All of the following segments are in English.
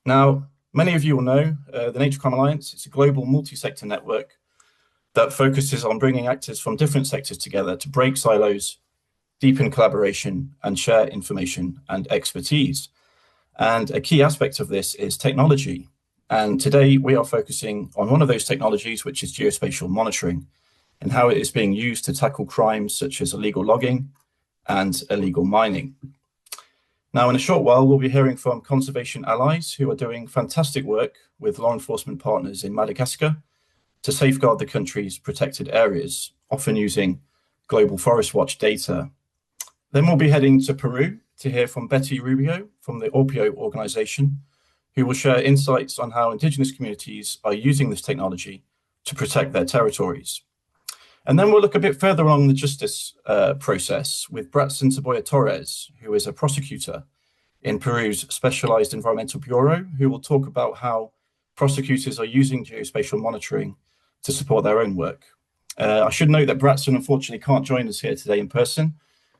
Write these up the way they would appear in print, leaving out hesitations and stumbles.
Now, many of you will know the Nature Crime Alliance. It's a global multi-sector network that focuses on bringing actors from different sectors together to break silos, deepen collaboration, and share information and expertise. And a key aspect of this is technology. And today we are focusing on one of those technologies, which is geospatial monitoring, and how it is being used to tackle crimes such as illegal logging and illegal mining. Now, in a short while, we'll be hearing from conservation allies who are doing fantastic work with law enforcement partners in Madagascar to safeguard the country's protected areas, often using Global Forest Watch data. Then we'll be heading to Peru to hear from Betty Rubio from the Orpio organization, who will share insights on how indigenous communities are using this technology to protect their territories. And then we'll look a bit further along the justice process with Bratson Taboya Torres, who is a prosecutor in Peru's Specialized Environmental Bureau, who will talk about how prosecutors are using geospatial monitoring to support their own work. I should note that Bratson unfortunately can't join us here today in person,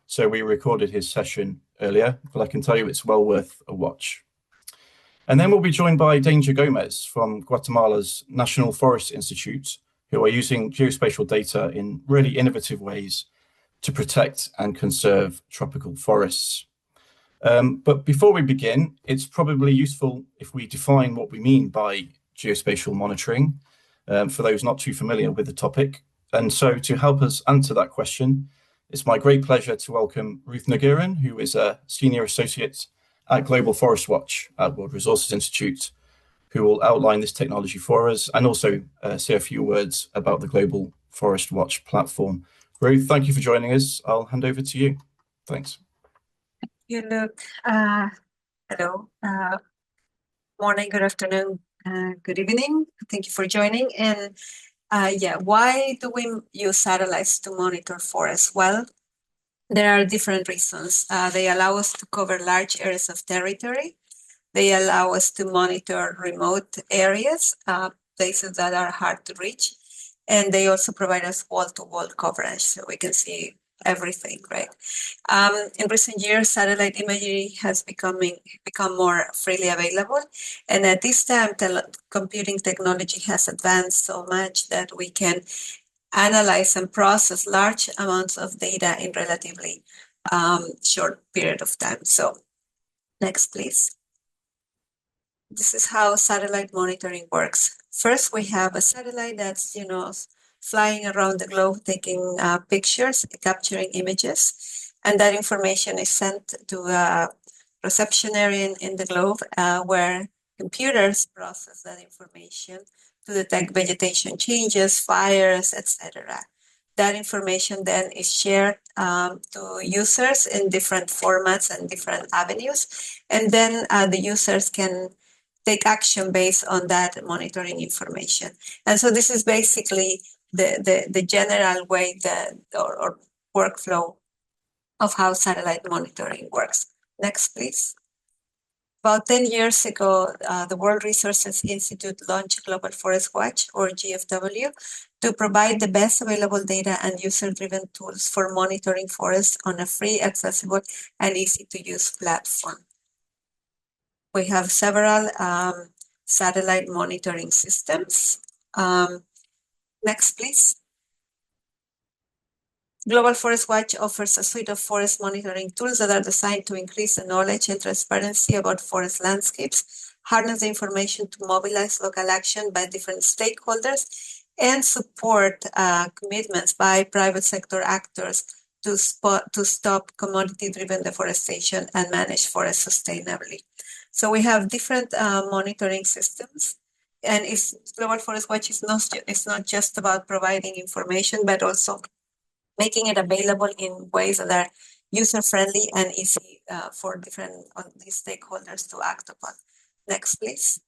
so we recorded his session earlier, but I can tell you it's well worth a watch. And then we'll be joined by Danger Gomez from Guatemala's National Forest Institute, who are using geospatial data in really innovative ways to protect and conserve tropical forests. But before we begin, it's probably useful if we define what we mean by geospatial monitoring, for those not too familiar with the topic. And so to help us answer that question, it's my great pleasure to welcome Ruth Naguran, who is a Senior Associate at Global Forest Watch at World Resources Institute, who will outline this technology for us and also say a few words about the Global Forest Watch platform. Ruth, thank you for joining us. I'll hand over to you. Thanks. You look, hello, morning, good afternoon, good evening. Thank you for joining. And why do we use satellites to monitor forests? Well, there are different reasons. They allow us to cover large areas of territory. They allow us to monitor remote areas, places that are hard to reach. And they also provide us wall-to-wall coverage, so we can see everything, right? In recent years, satellite imagery has become more freely available. And at this time, computing technology has advanced so much that we can analyze and process large amounts of data in relatively short period of time. So next, please. This is how satellite monitoring works. First, we have a satellite that's, flying around the globe, taking pictures, capturing images, and that information is sent to a reception area in the globe where computers process that information to detect vegetation changes, fires, etc. That information then is shared to users in different formats and different avenues, and then the users can take action based on that monitoring information. And so this is basically the general way or workflow of how satellite monitoring works. Next, please. About 10 years ago, the World Resources Institute launched Global Forest Watch, or GFW, to provide the best available data and user-driven tools for monitoring forests on a free, accessible, and easy-to-use platform. We have several satellite monitoring systems. Next, please. Global Forest Watch offers a suite of forest monitoring tools that are designed to increase the knowledge and transparency about forest landscapes, harness the information to mobilize local action by different stakeholders, and support commitments by private sector actors to stop commodity-driven deforestation and manage forests sustainably. So we have different monitoring systems. And Global Forest Watch is not just about providing information, but also making it available in ways that are user-friendly and easy for different these stakeholders to act upon. Next, please.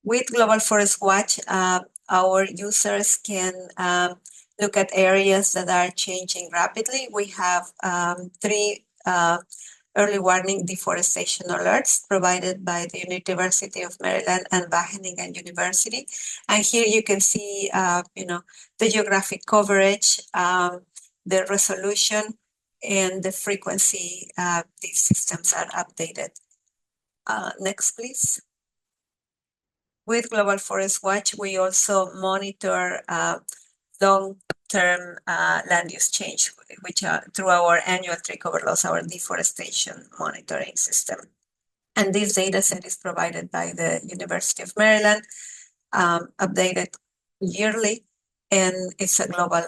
With Global Forest Watch, our users can look at areas that are changing rapidly. We have 3 early warning deforestation alerts provided by the University of Maryland and Wageningen University. And here you can see, the geographic coverage, the resolution, and the frequency these systems are updated. Next, please. With Global Forest Watch, we also monitor long-term land use change, which are through our annual tree cover loss, our deforestation monitoring system. And this data set is provided by the University of Maryland, updated yearly, and it's a global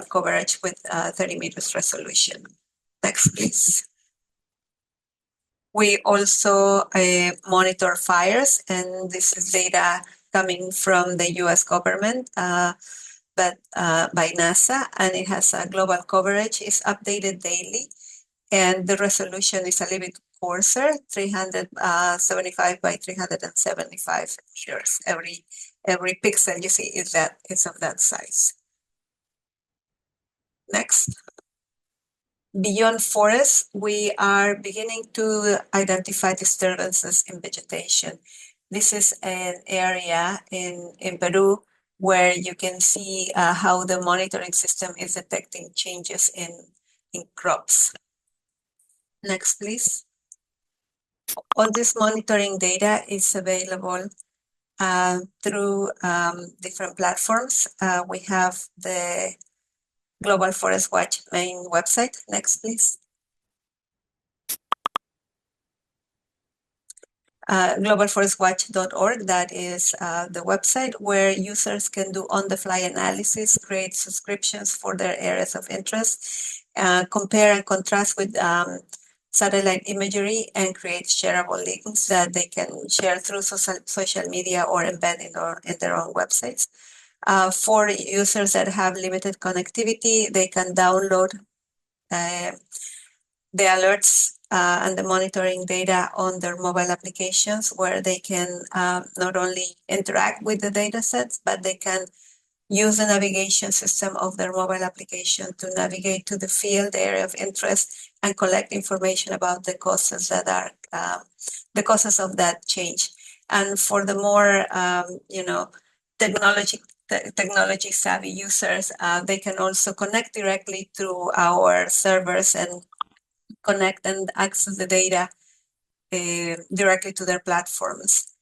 coverage with 30 meters resolution. Next, please. We also monitor fires, and this is data coming from the US government, but by NASA, and it has a global coverage. It's updated daily, and the resolution is a little bit coarser, 375 by 375 meters. Every pixel you see is of that size. Next. Beyond forests, we are beginning to identify disturbances in vegetation. This is an area in Peru where you can see how the monitoring system is detecting changes in crops. Next, please. All this monitoring data is available through different platforms. We have the Global Forest Watch main website. Next, please. Globalforestwatch.org, that is the website where users can do on-the-fly analysis, create subscriptions for their areas of interest, compare and contrast with satellite imagery, and create shareable links that they can share through social media or embed in their own websites. For users that have limited connectivity, they can download the alerts and the monitoring data on their mobile applications, where they can not only interact with the data sets, but they can use the navigation system of their mobile application to navigate to the field, the area of interest, and collect information about the causes that are the causes of that change. And for the more technology savvy users, they can also connect directly to our servers and connect and access the data directly to their platforms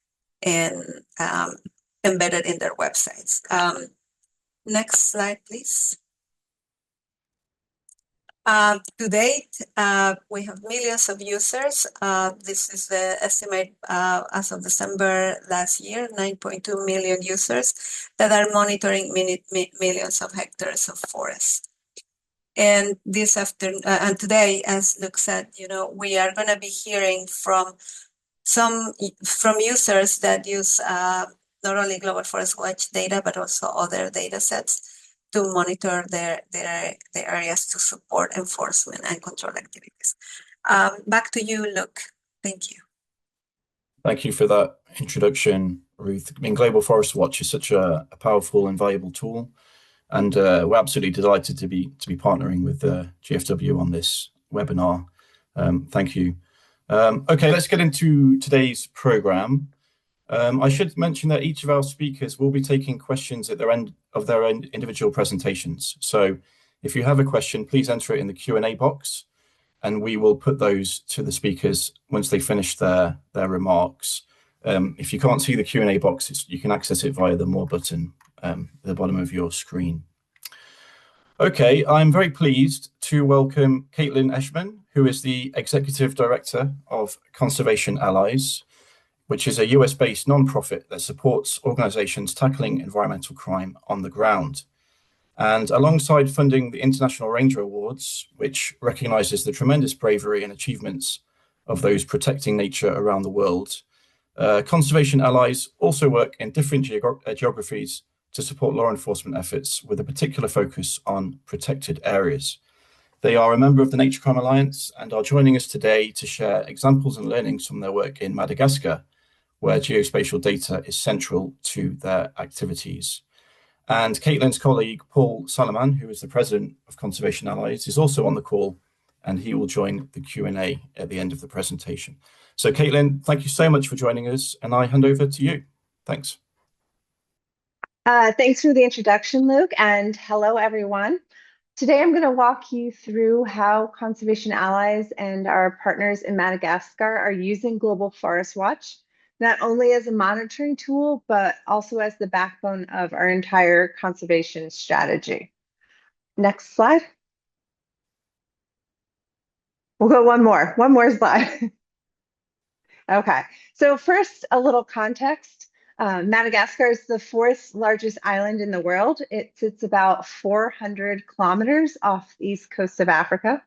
and embedded in their websites. Next slide, please. To date, we have millions of users. This is the estimate as of December last year, 9.2 million users that are monitoring millions of hectares of forest. And this afternoon, and today, as Luke said, we are going to be hearing from users that use not only Global Forest Watch data, but also other data sets to monitor the areas to support enforcement and control activities. Back to you, Luke. Thank you. Thank you for that introduction, Ruth. I mean, Global Forest Watch is such a powerful and valuable tool, and we're absolutely delighted to be partnering with GFW on this webinar. Thank you. Okay, let's get into today's program. I should mention that each of our speakers will be taking questions at their end of their individual presentations. So if you have a question, please enter it in the Q&A box, and we will put those to the speakers once they finish their remarks. If you can't see the Q&A box, you can access it via the More button at the bottom of your screen. Okay, I'm very pleased to welcome Caitlin Eschman, who is the Executive Director of Conservation Allies, which is a US-based nonprofit that supports organizations tackling environmental crime on the ground. And alongside funding the International Ranger Awards, which recognizes the tremendous bravery and achievements of those protecting nature around the world, Conservation Allies also work in different geographies to support law enforcement efforts with a particular focus on protected areas. They are a member of the Nature Crime Alliance and are joining us today to share examples and learnings from their work in Madagascar, where geospatial data is central to their activities. And Caitlin's colleague, Paul Salaman, who is the president of Conservation Allies, is also on the call, and he will join the Q&A at the end of the presentation. So Caitlin, thank you so much for joining us, and I hand over to you. Thanks. Thanks for the introduction, Luke, and hello, everyone. Today, I'm going to walk you through how conservation allies and our partners in Madagascar are using Global Forest Watch, not only as a monitoring tool, but also as the backbone of our entire conservation strategy. Next slide. We'll go one more slide. Okay, so first, a little context. Madagascar is the fourth largest island in the world. It sits about 400 kilometers off the east coast of Africa.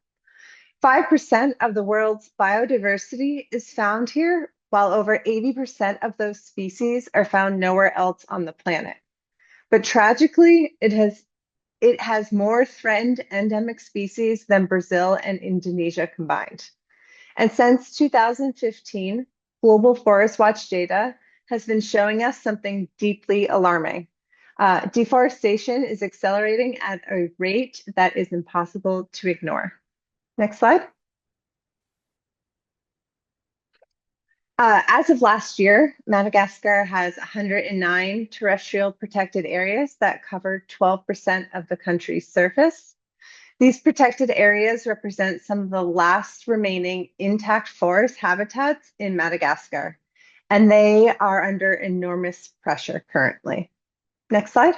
5% of the world's biodiversity is found here, while over 80% of those species are found nowhere else on the planet. But tragically, it has more threatened endemic species than Brazil and Indonesia combined. And since 2015, Global Forest Watch data has been showing us something deeply alarming. Deforestation is accelerating at a rate that is impossible to ignore. Next slide. As of last year, Madagascar has 109 terrestrial protected areas that cover 12% of the country's surface. These protected areas represent some of the last remaining intact forest habitats in Madagascar, and they are under enormous pressure currently. Next slide.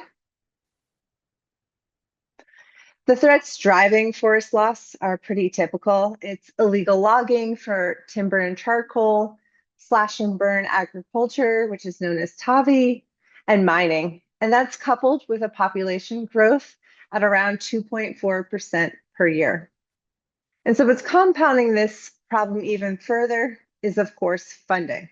The threats driving forest loss are pretty typical. It's illegal logging for timber and charcoal, slash and burn agriculture, which is known as TAVI, and mining. And that's coupled with a population growth at around 2.4% per year. And so what's compounding this problem even further is, of course, funding.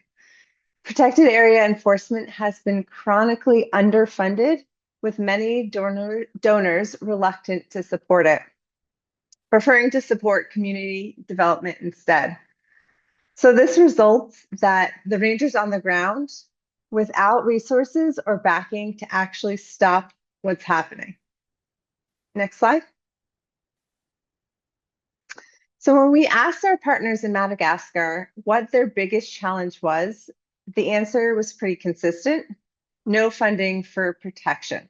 Protected area enforcement has been chronically underfunded, with many donors reluctant to support it, preferring to support community development instead. So this results that the rangers on the ground, without resources or backing to actually stop what's happening. Next slide. So when we asked our partners in Madagascar what their biggest challenge was, the answer was pretty consistent: no funding for protection.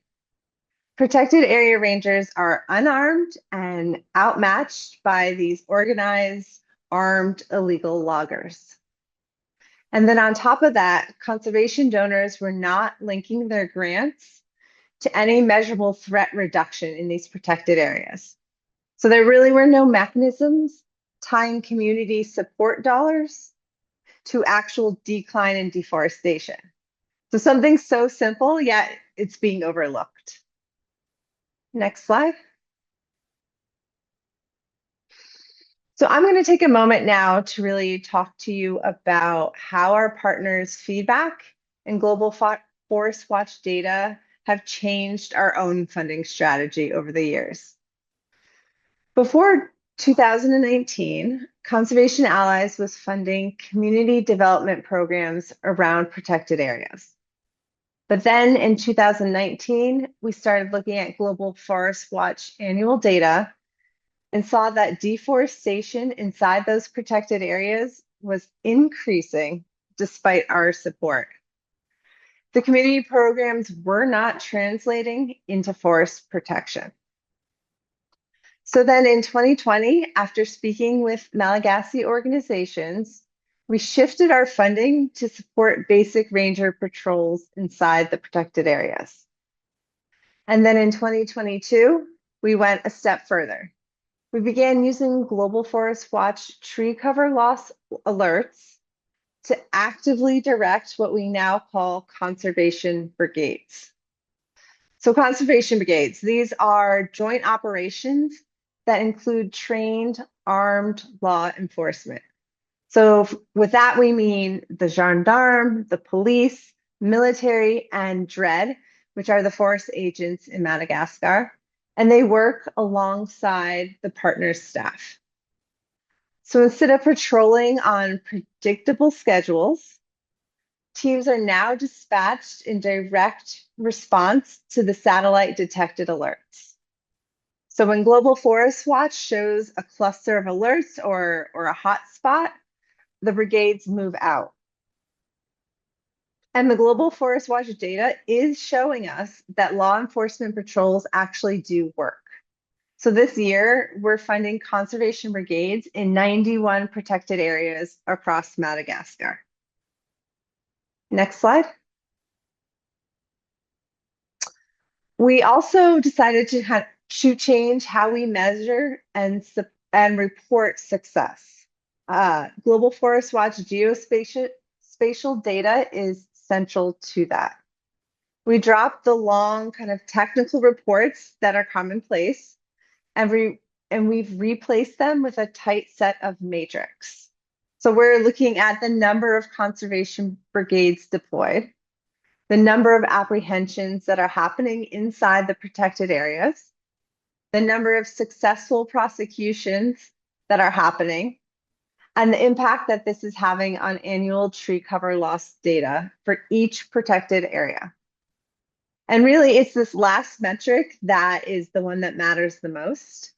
Protected area rangers are unarmed and outmatched by these organized, armed, illegal loggers. And then on top of that, conservation donors were not linking their grants to any measurable threat reduction in these protected areas. So there really were no mechanisms tying community support dollars to actual decline in deforestation. So something so simple, yet it's being overlooked. Next slide. So I'm going to take a moment now to really talk to you about how our partners' feedback and Global Forest Watch data have changed our own funding strategy over the years. Before 2019, Conservation Allies was funding community development programs around protected areas. But then in 2019, we started looking at Global Forest Watch annual data and saw that deforestation inside those protected areas was increasing despite our support. The community programs were not translating into forest protection. So then in 2020, after speaking with Malagasy organizations, we shifted our funding to support basic ranger patrols inside the protected areas. And then in 2022, we went a step further. We began using Global Forest Watch tree cover loss alerts to actively direct what we now call conservation brigades. So conservation brigades, these are joint operations that include trained, armed law enforcement. So with that, we mean the gendarme, the police, military, and DREAD, which are the forest agents in Madagascar, and they work alongside the partners' staff. So instead of patrolling on predictable schedules, teams are now dispatched in direct response to the satellite detected alerts. So when Global Forest Watch shows a cluster of alerts or a hot spot, the brigades move out. And the Global Forest Watch data is showing us that law enforcement patrols actually do work. So this year, we're funding conservation brigades in 91 protected areas across Madagascar. Next slide. We also decided to change how we measure and report success. Global Forest Watch geospatial data is central to that. We dropped the long kind of technical reports that are commonplace, and we've replaced them with a tight set of matrix. So we're looking at the number of conservation brigades deployed, the number of apprehensions that are happening inside the protected areas, the number of successful prosecutions that are happening, and the impact that this is having on annual tree cover loss data for each protected area. And really, it's this last metric that is the one that matters the most.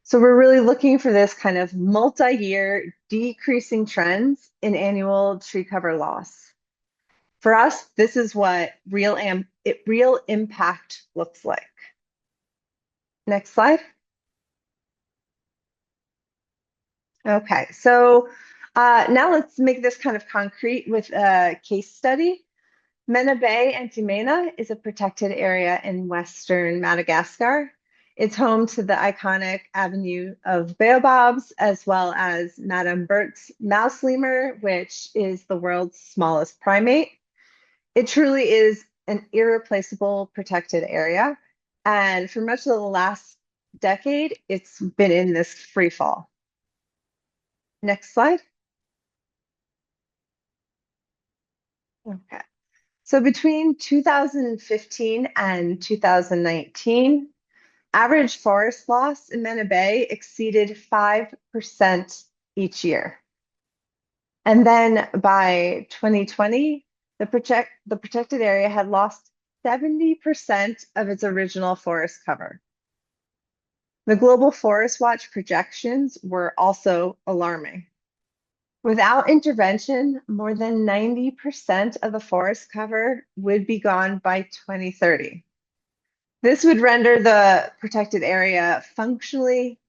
So we're really looking for this kind of multi-year decreasing trends in annual tree cover loss. For us, this is what real impact looks like. Next slide. Okay, so now let's make this kind of concrete with a case study. Mena Bay and Timena is a protected area in western Madagascar. It's home to the iconic Avenue of Baobabs, as well as Madame Bert's mouse lemur, which is the world's smallest primate. It truly is an irreplaceable protected area. And for much of the last decade, it's been in this free fall. Next slide. Okay. So between 2015 and 2019, average forest loss in Mena Bay exceeded 5% each year. And then by 2020, the protected area had lost 70% of its original forest cover. The Global Forest Watch projections were also alarming. Without intervention, more than 90% of the forest cover would be gone by 2030. This would render the protected area functionally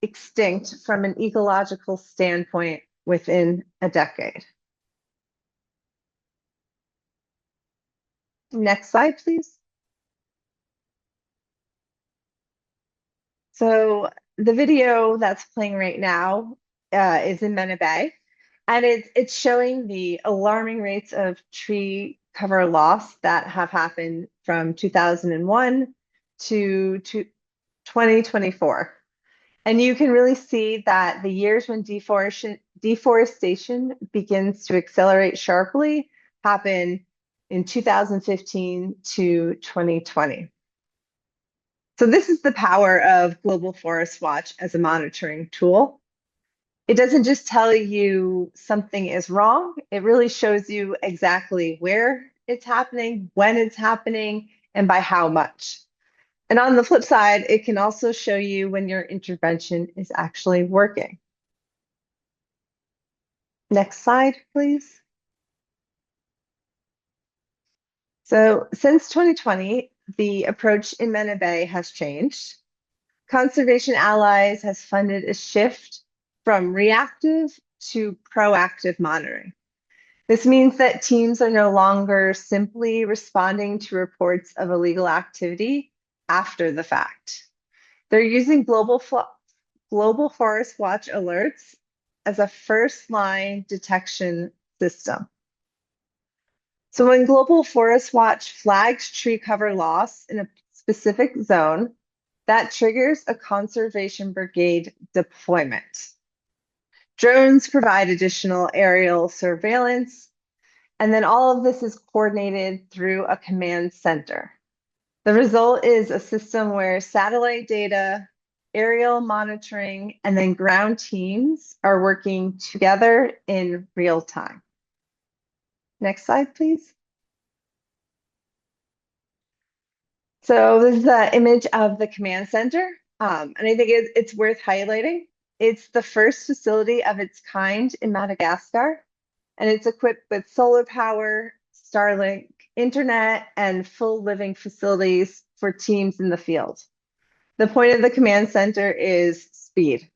extinct from an ecological standpoint within a decade. Next slide, please. So the video that's playing right now is in Mena Bay, and it's showing the alarming rates of tree cover loss that have happened from 2001 to 2024. And you can really see that the years when deforestation begins to accelerate sharply happen in 2015 to 2020. So this is the power of Global Forest Watch as a monitoring tool. It doesn't just tell you something is wrong, it really shows you exactly where it's happening, when it's happening, and by how much. And on the flip side, it can also show you when your intervention is actually working. Next slide, please. So since 2020, the approach in Mena Bay has changed. Conservation Allies has funded a shift from reactive to proactive monitoring. This means that teams are no longer simply responding to reports of illegal activity after the fact. They're using Global Forest Watch alerts as a first-line detection system. So when Global Forest Watch flags tree cover loss in a specific zone, that triggers a conservation brigade deployment. Drones provide additional aerial surveillance, and then all of this is coordinated through a command center. The result is a system where satellite data, aerial monitoring, and then ground teams are working together in real time. Next slide, please. So this is an image of the command center, and I think it's worth highlighting. It's the first facility of its kind in Madagascar, and it's equipped with solar power, Starlink, internet, and full living facilities for teams in the field. The point of the command center is speed.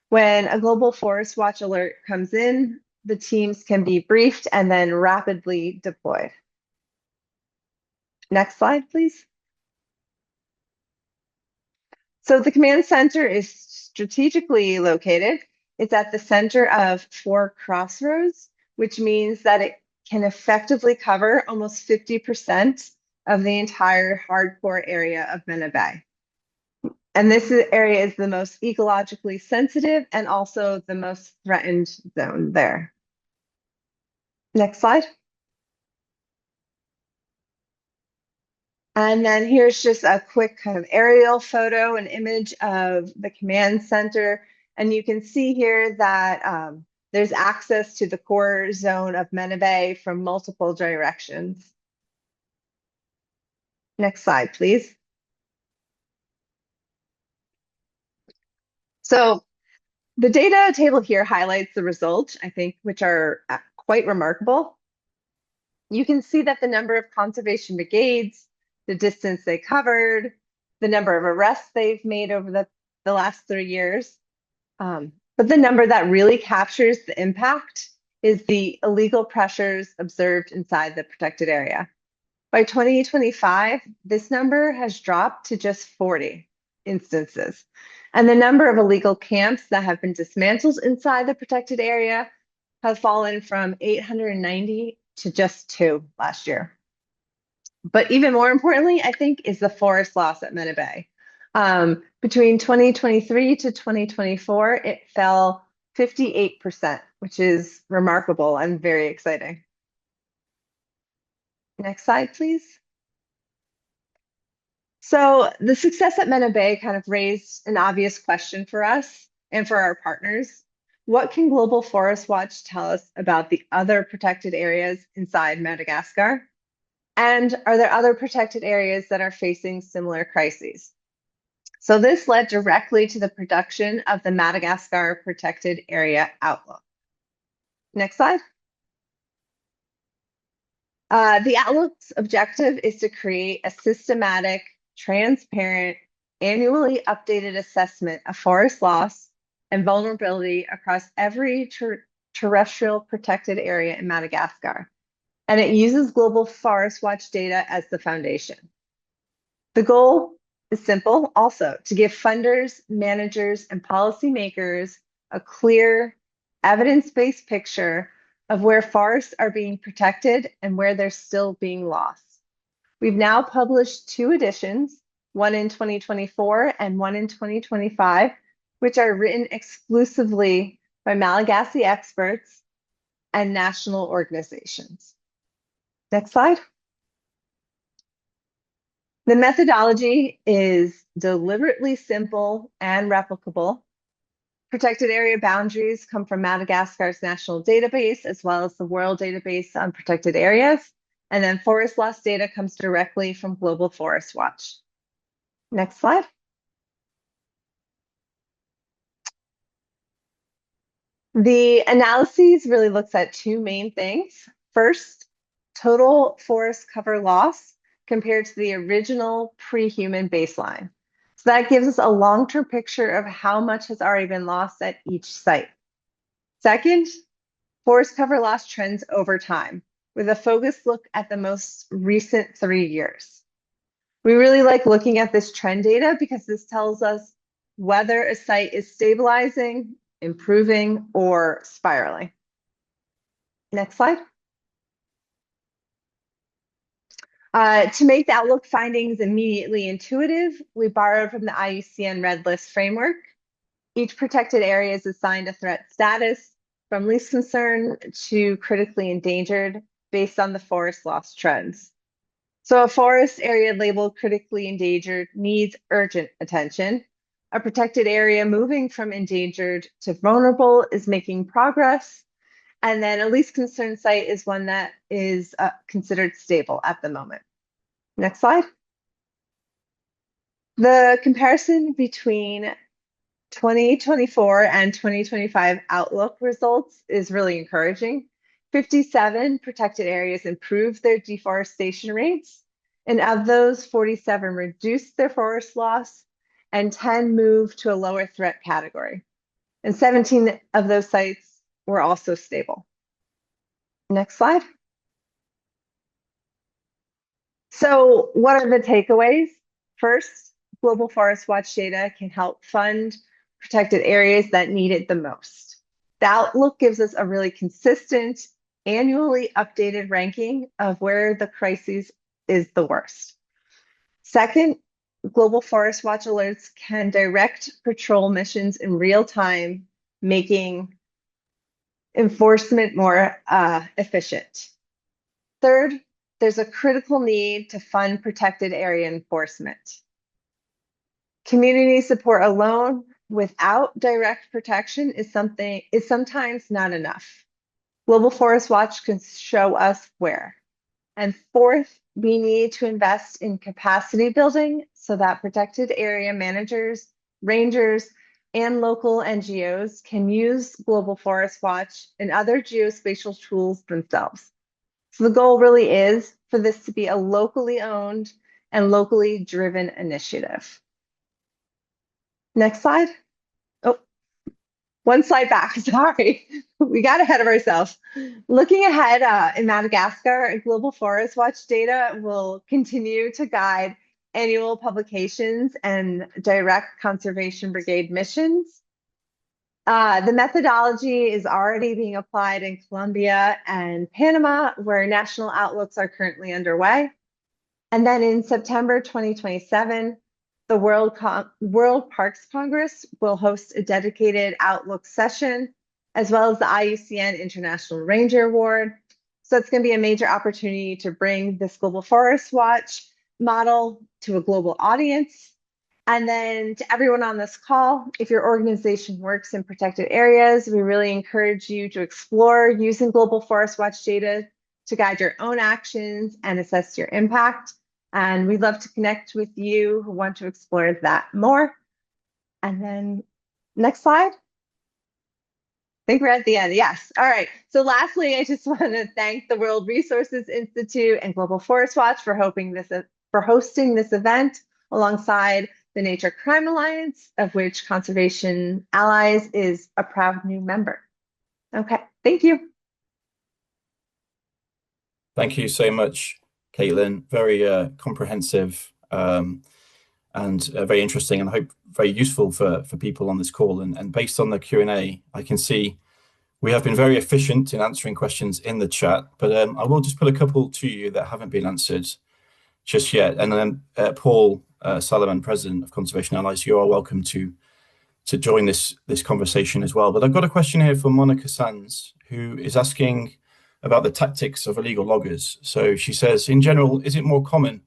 When a global forest watch alert comes in, the teams can be briefed and then rapidly deployed. Next slide, please. So the command center is strategically located. It's at the center of 4 crossroads, which means that it can effectively cover almost 50% of the entire hardcore area of Mena Bay. And this area is the most ecologically sensitive and also the most threatened zone there. Next slide. And then here's just a quick kind of aerial photo, an image of the command center. And you can see here that there's access to the core zone of Mena Bay from multiple directions. Next slide, please. So the data table here highlights the results, I think, which are quite remarkable. You can see that the number of conservation brigades, the distance they covered, the number of arrests they've made over the last 3 years. But the number that really captures the impact is the illegal pressures observed inside the protected area. By 2025, this number has dropped to just 40 instances. And the number of illegal camps that have been dismantled inside the protected area have fallen from 890 to just 2 last year. But even more importantly, I think, is the forest loss at Mena Bay. Between 2023 to 2024, it fell 58%, which is remarkable and very exciting. Next slide, please. So the success at Mena Bay kind of raised an obvious question for us and for our partners. What can Global Forest Watch tell us about the other protected areas inside Madagascar? And are there other protected areas that are facing similar crises? So this led directly to the production of the Madagascar Protected Area Outlook. Next slide. The Outlook's objective is to create a systematic, transparent, annually updated assessment of forest loss and vulnerability across every terrestrial protected area in Madagascar. And it uses Global Forest Watch data as the foundation. The goal is simple also, to give funders, managers, and policymakers a clear, evidence-based picture of where forests are being protected and where they're still being lost. We've now published 2 editions, one in 2024 and one in 2025, which are written exclusively by Malagasy experts and national organizations. Next slide. The methodology is deliberately simple and replicable. Protected area boundaries come from Madagascar's national database, as well as the World Database on Protected Areas. And then forest loss data comes directly from Global Forest Watch. Next slide. The analyses really looks at 2 main things. First, total forest cover loss compared to the original pre-human baseline. So that gives us a long-term picture of how much has already been lost at each site. Second, forest cover loss trends over time, with a focused look at the most recent 3 years. We really like looking at this trend data because this tells us whether a site is stabilizing, improving, or spiraling. Next slide. To make the Outlook findings immediately intuitive, we borrowed from the IUCN Red List framework. Each protected area is assigned a threat status from least concern to critically endangered based on the forest loss trends. So a forest area labeled critically endangered needs urgent attention. A protected area moving from endangered to vulnerable is making progress. And then a least concern site is one that is considered stable at the moment. Next slide. The comparison between 2024 and 2025 Outlook results is really encouraging. 57 protected areas improved their deforestation rates, and of those, 47 reduced their forest loss, and 10 moved to a lower threat category. And 17 of those sites were also stable. Next slide. So what are the takeaways? First, Global Forest Watch data can help fund protected areas that need it the most. The outlook gives us a really consistent, annually updated ranking of where the crisis is the worst. Second, Global Forest Watch alerts can direct patrol missions in real time, making enforcement more efficient. Third, there's a critical need to fund protected area enforcement. Community support alone without direct protection is sometimes not enough. Global Forest Watch can show us where. And fourth, we need to invest in capacity building so that protected area managers, rangers, and local NGOs can use Global Forest Watch and other geospatial tools themselves. So the goal really is for this to be a locally owned and locally driven initiative. Next slide. Oh, one slide back, sorry. We got ahead of ourselves. Looking ahead in Madagascar, Global Forest Watch data will continue to guide annual publications and direct conservation brigade missions. The methodology is already being applied in Colombia and Panama, where national outlooks are currently underway. And then in September 2027, the World Parks Congress will host a dedicated outlook session, as well as the IUCN International Ranger Award. So it's going to be a major opportunity to bring this Global Forest Watch model to a global audience. And then to everyone on this call, if your organization works in protected areas, we really encourage you to explore using Global Forest Watch data to guide your own actions and assess your impact. And we'd love to connect with you who want to explore that more. And then next slide. I think we're at the end. Yes. All right. So lastly, I just want to thank the World Resources Institute and Global Forest Watch for hosting this event alongside the Nature Crime Alliance, of which Conservation Allies is a proud new member. Okay, thank you. Thank you so much, Caitlin. Very comprehensive and very interesting, and I hope very useful for people on this call. And based on the Q&A, I can see we have been very efficient in answering questions in the chat, but I will just put a couple to you that haven't been answered just yet. And then Paul Salomon, President of Conservation Allies, you are welcome to join this conversation as well. But I've got a question here from Monica Sands, who is asking about the tactics of illegal loggers. So she says, in general, is it more common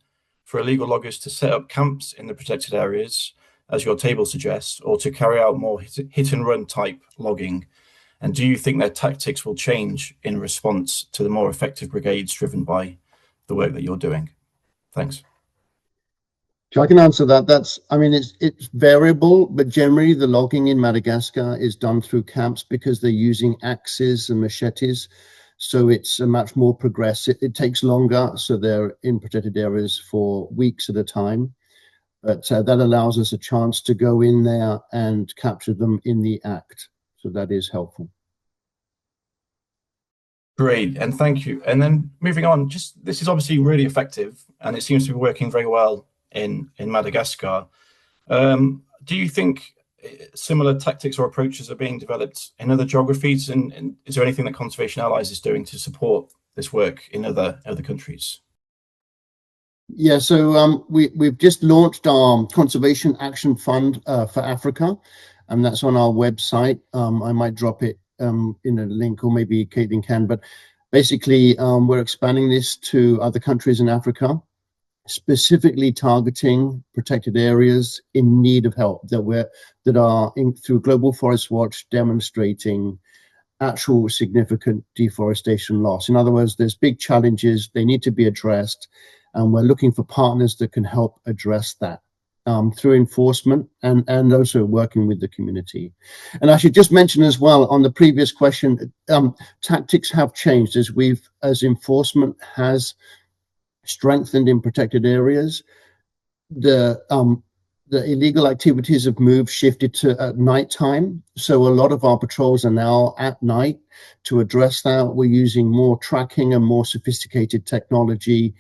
for illegal loggers to set up camps in the protected areas, as your table suggests, or to carry out more hit and run type logging? And do you think their tactics will change in response to the more effective brigades driven by the work that you're doing? Thanks. So I can answer that. It's variable, but generally the logging in Madagascar is done through camps because they're using axes and machetes. So it's a much more progressive. It takes longer. So they're in protected areas for weeks at a time. But that allows us a chance to go in there and capture them in the act. So that is helpful. Great, and thank you. And then moving on, this is obviously really effective, and it seems to be working very well in Madagascar. Do you think similar tactics or approaches are being developed in other geographies? And is there anything that Conservation Allies is doing to support this work in other countries? Yeah, so we've just launched our Conservation Action Fund for Africa, and that's on our website. I might drop it in a link, or maybe Caitlin can, but basically we're expanding this to other countries in Africa, specifically targeting protected areas in need of help that are through Global Forest Watch demonstrating actual significant deforestation loss. In other words, there's big challenges, they need to be addressed, and we're looking for partners that can help address that through enforcement and also working with the community. And I should just mention as well, on the previous question, tactics have changed as enforcement has strengthened in protected areas. The the illegal activities have shifted to at nighttime. So a lot of our patrols are now at night. To address that, we're using more tracking and more sophisticated technology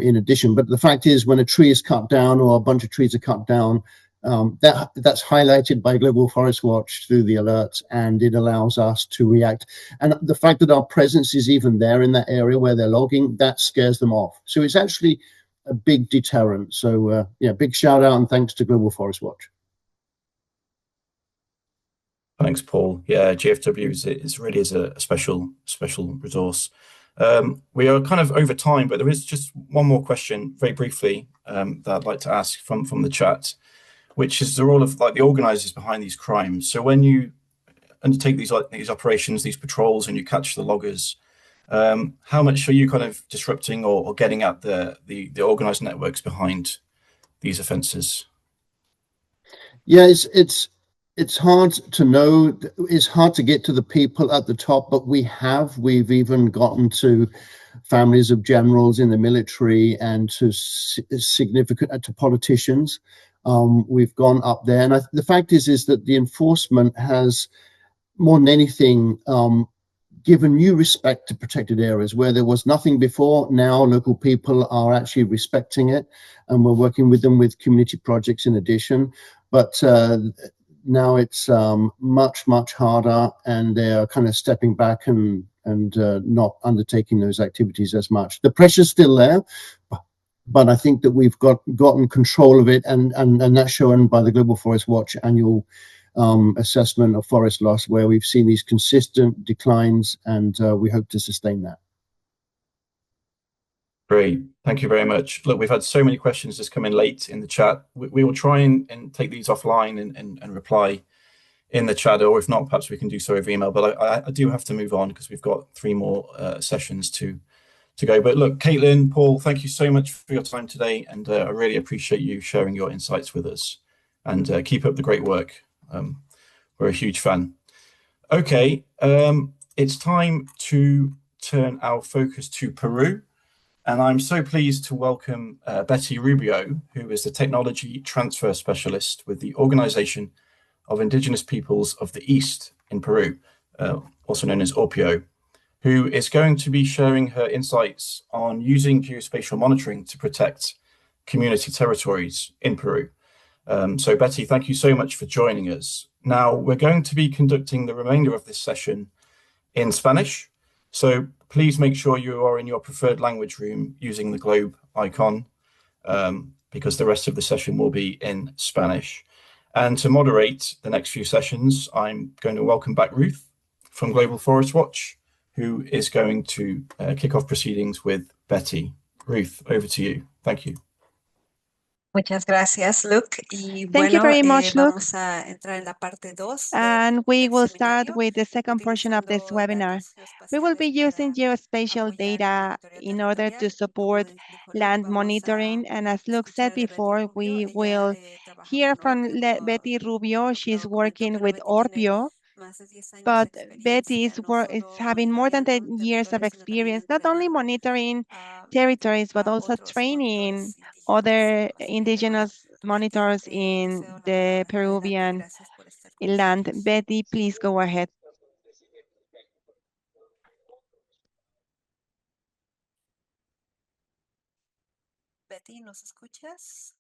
in addition. But the fact is, when a tree is cut down or a bunch of trees are cut down, that's highlighted by Global Forest Watch through the alerts, and it allows us to react. And the fact that our presence is even there in that area where they're logging, that scares them off. So it's actually a big deterrent. So yeah, big shout out and thanks to Global Forest Watch. Thanks, Paul. Yeah, GFW is really a special resource. We are kind of over time, but there is just one more question, very briefly, that I'd like to ask from the chat, which is the role of the organizers behind these crimes. So when you undertake these operations, these patrols, and you catch the loggers, how much are you kind of disrupting or getting at the organized networks behind these offences? Yeah, it's hard to know. It's hard to get to the people at the top, but we've even gotten to families of generals in the military and to significant to politicians. We've gone up there, and the fact is that the enforcement has, more than anything, given new respect to protected areas where there was nothing before. Now local people are actually respecting it, and we're working with them with community projects in addition. But now it's much harder, and they're kind of stepping back and not undertaking those activities as much. The pressure's still there, but I think that we've gotten control of it, and that's shown by the Global Forest Watch annual assessment of forest loss, where we've seen these consistent declines, and we hope to sustain that. Great, thank you very much. Look, we've had so many questions just come in late in the chat. We will try and take these offline and reply in the chat, or if not, perhaps we can do so over email. But I do have to move on because we've got 3 more sessions to go. But look, Caitlin, Paul, thank you so much for your time today, and I really appreciate you sharing your insights with us. And keep up the great work. We're a huge fan. Okay, it's time to turn our focus to Peru. And I'm so pleased to welcome Betty Rubio, who is the Technology Transfer Specialist with the Organization of Indigenous Peoples of the East in Peru, also known as OPIO, who is going to be sharing her insights on using geospatial monitoring to protect community territories in Peru. So Betty, thank you so much for joining us. Now, we're going to be conducting the remainder of this session in Spanish. So please make sure you are in your preferred language room using the globe icon, because the rest of the session will be in Spanish. And to moderate the next few sessions, I'm going to welcome back Ruth from Global Forest Watch, who is going to kick off proceedings with Betty. Ruth, over to you. Thank you. Muchas gracias, Luke. Y Thank you very much, Luke. vamos a entrar en la parte 2 And we del will start seminario, with the second portion of this utilizando webinar. datos We will be geoespaciales using para geospatial apoyar data la in order to territorial. support Como dijo Luke, land vamos monitoring. And as Luke said escuchar de Betty before, Rubio. we Ella, will trabaja hear con from Orpio, Betty Rubio. She's lo comentó, working pero with Betty tiene Orpio, más de 10 años de but Betty experiencia, is no having more than 10 monitoreando years of territorios, sino también experience, not only entrenando monitoring territories, but a also otros training monitores indígenas. other Así que, indigenous monitors te in cedo la the palabra. Adelante, Peruvian gracias por estar con land. nosotros. Betty, please go ahead. Betty, ¿nos escuchas?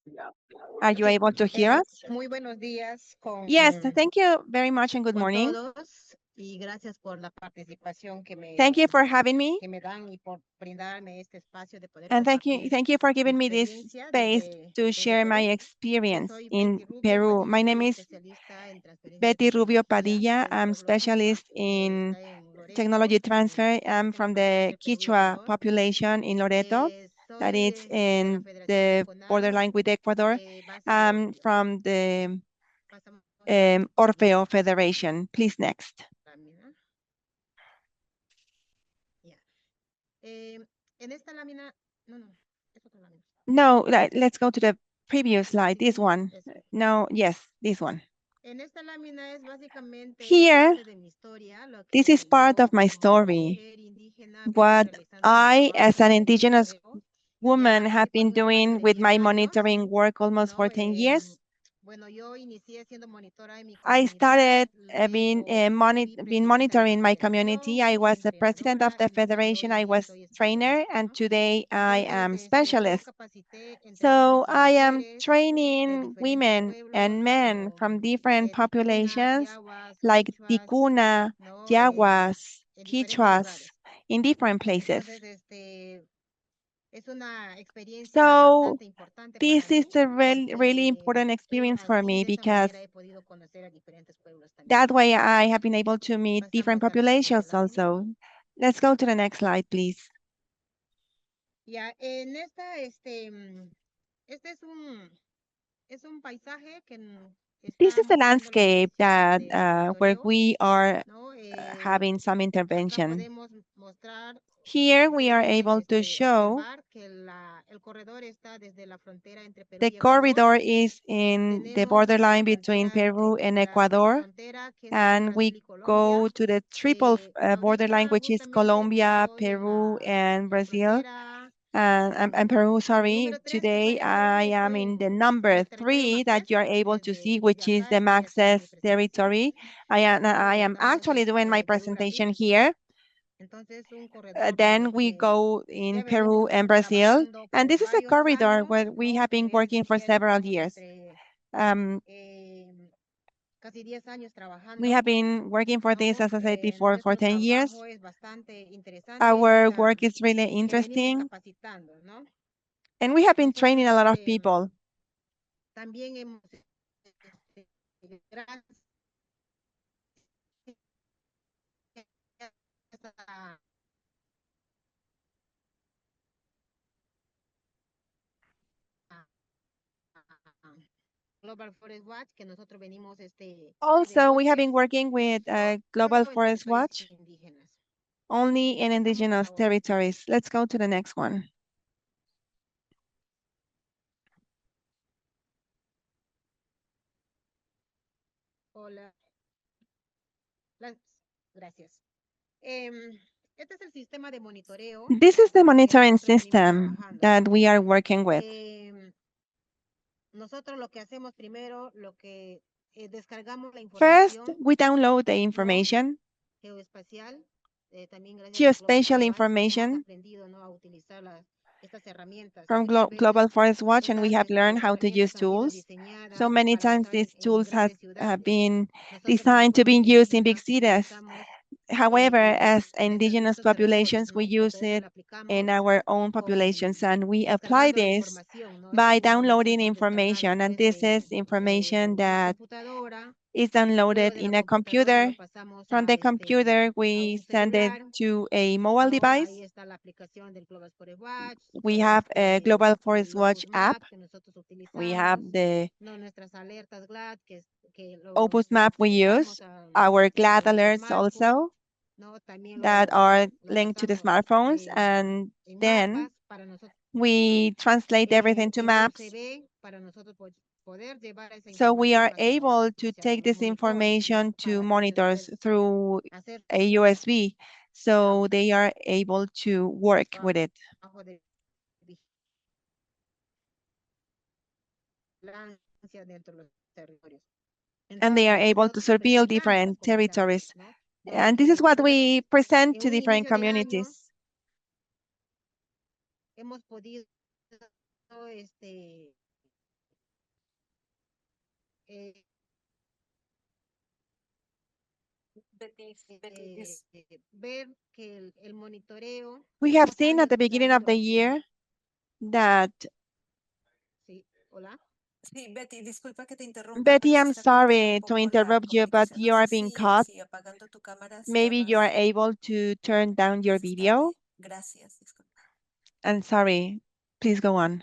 Are you able to hear us? Muy buenos días Yes, thank you very much and good morning. todos y gracias por la participación Thank you for having me, que me dan y por brindarme este espacio de poder and compartir thank you for giving me this experiencia space to desde share my Perú. experience Soy in Betty Rubio Peru. My Padilla, name soy is especialista en transferencia Betty Rubio tecnológica Padilla. del I'm pueblo specialist Quichua, que in está en Loreto, technology transfer. I'm from the departamento de Perú y Quichua Ecuador. population in Loreto, that Soy is de la in Federación the Coconal, borderline with Ecuador. I'm from the pasamos a la Orfeo Federation. Please next. lámina. Ya. En esta lámina, es otra lámina. No, let's go to the previous slide, this one. No, yes, this one. En esta lámina es básicamente Here, parte de mi historia, lo this que is part yo of my como story. mujer indígena vengo What realizando I, por as an más de indigenous 10 años. woman, Ya have been por una parte doing de with 10 my años, monitoring work almost ¿no? for 10 years. Bueno, yo inicié siendo monitora en mi I started comunidad, being, luego fui being presidenta de la monitoring my community. I federación, was fui the president of the entrenadora y federation. I hoy was soy trainer, especialista, and ¿no? today I Entonces, am yo specialist. capacité entre So hombres y I am mujeres de training diferentes women pueblos, and men como from different ticunas, populations, yaguas, like quichuas, Ticuna, ¿no? Yaguas, En diferentes Quichuas, lugares. in different places. Entonces, es una experiencia So bastante importante this para is mí a really porque important experience for así, me de esa because manera, he podido conocer a diferentes pueblos también. that way I have been able to meet different Pasamos a la siguiente populations lámina. also. Let's go to the next slide, please. Ya, en esta, este es un paisaje que This está is the mostrando lo que landscape decía that del where monitoreo, we are ¿no? having some Acá intervention. podemos mostrar, Here we are ustedes pueden able to show observar que el corredor está desde la frontera entre Perú the y Ecuador. corridor is in the Tenemos borderline la between frontera, Peru and la Ecuador, frontera que es entre and Brasil we y Colombia. go to the triple borderline, Ahorita which is justamente Colombia, estoy en Peru, and la Brazil, frontera and Peru, sorry. número 3, que está Today allá arriba, I y am estoy in the en number el territorio 3 that you are able to see, which desde is acá the estoy haciendo mi Maxes presentación. territory. I am Estamos actually doing my Perú, presentation Brasil. here. Entonces, un corredor Then we go in ya Peru venimos and Brazil, trabajando and por this is a varios corridor años, where we ¿no? have been working for Realmente several llevamos years. Casi 10 años We trabajando, have been working for this, ¿no? as I said before, for Nuestro 10 years. trabajo es bastante interesante, Our ahorita work is really que venimos interesting, capacitando, ¿no? and we have been training Nosotros a lot of people. también hemos gracias a Global Forest Watch, que nosotros venimos Also, we have been bosques, working with Global solo en Forest territorios Watch indígenas. only in Pasamos a indigenous la otra. territories. Let's go to the next one. Hola. Gracias. Este es el sistema de monitoreo This is the que monitoring nosotros venimos system trabajando, that ¿no? we are working with. Nosotros lo que hacemos primero, descargamos la First, información, we download the ¿no? information, Geoespacial, también gracias a Global geospatial Forest Watch, hemos information aprendido, ¿no?, a utilizar estas herramientas. from Muchas veces Global Forest Watch, and we estas have learned how to use herramientas han sido tools. So diseñadas many para times usar these en tools have grandes ciudades. been Nosotros como designed to be pueblos used in big indígenas cities. utilizamos However, as indigenous estos territorios, populations, we ¿no? use Entonces it lo in aplicamos our own populations, and we apply descargando la this información, ¿no? Esta es by información downloading que es descargada, information. And pues, this is information de una that computadora. is Luego downloaded de la in a computadora computer. lo pasamos From the computer, a we un send it celular, to a mobile ¿no? Ahí device. está la aplicación del Global Forest Watch, We todo have a Global Forest el Watch Opus app. Map que nosotros We have utilizamos, the ¿no? Nuestras alertas GLAD que Opus map we use, our GLAD alerts also ¿no? También that are lo linked to the pasamos smartphones, and en then mapas para nosotros, we translate everything to en maps. USB para nosotros poder llevar esa So we are información able to hacia take los this monitores, ¿no? information to Para monitors entonces through hacer a USB, so they are able to work with it. trabajo de vigilancia dentro de los territorios. And they are Entonces, able to nosotros surveil presentamos las different territories. comunidades, ¿no? And this is what we present En to un different inicio de año communities. hemos podido eh, ver que el monitoreo We have seen at the beginning of the year that Sí, Betty, disculpa que te interrumpa, Betty, pero se I'm está cortando un sorry to poco la interrupt you, but comunicación. you No are sé being cut. si apagando tu cámara Maybe sea you are más able to turn down your video. estable. Gracias, disculpa. I'm sorry. Please go on.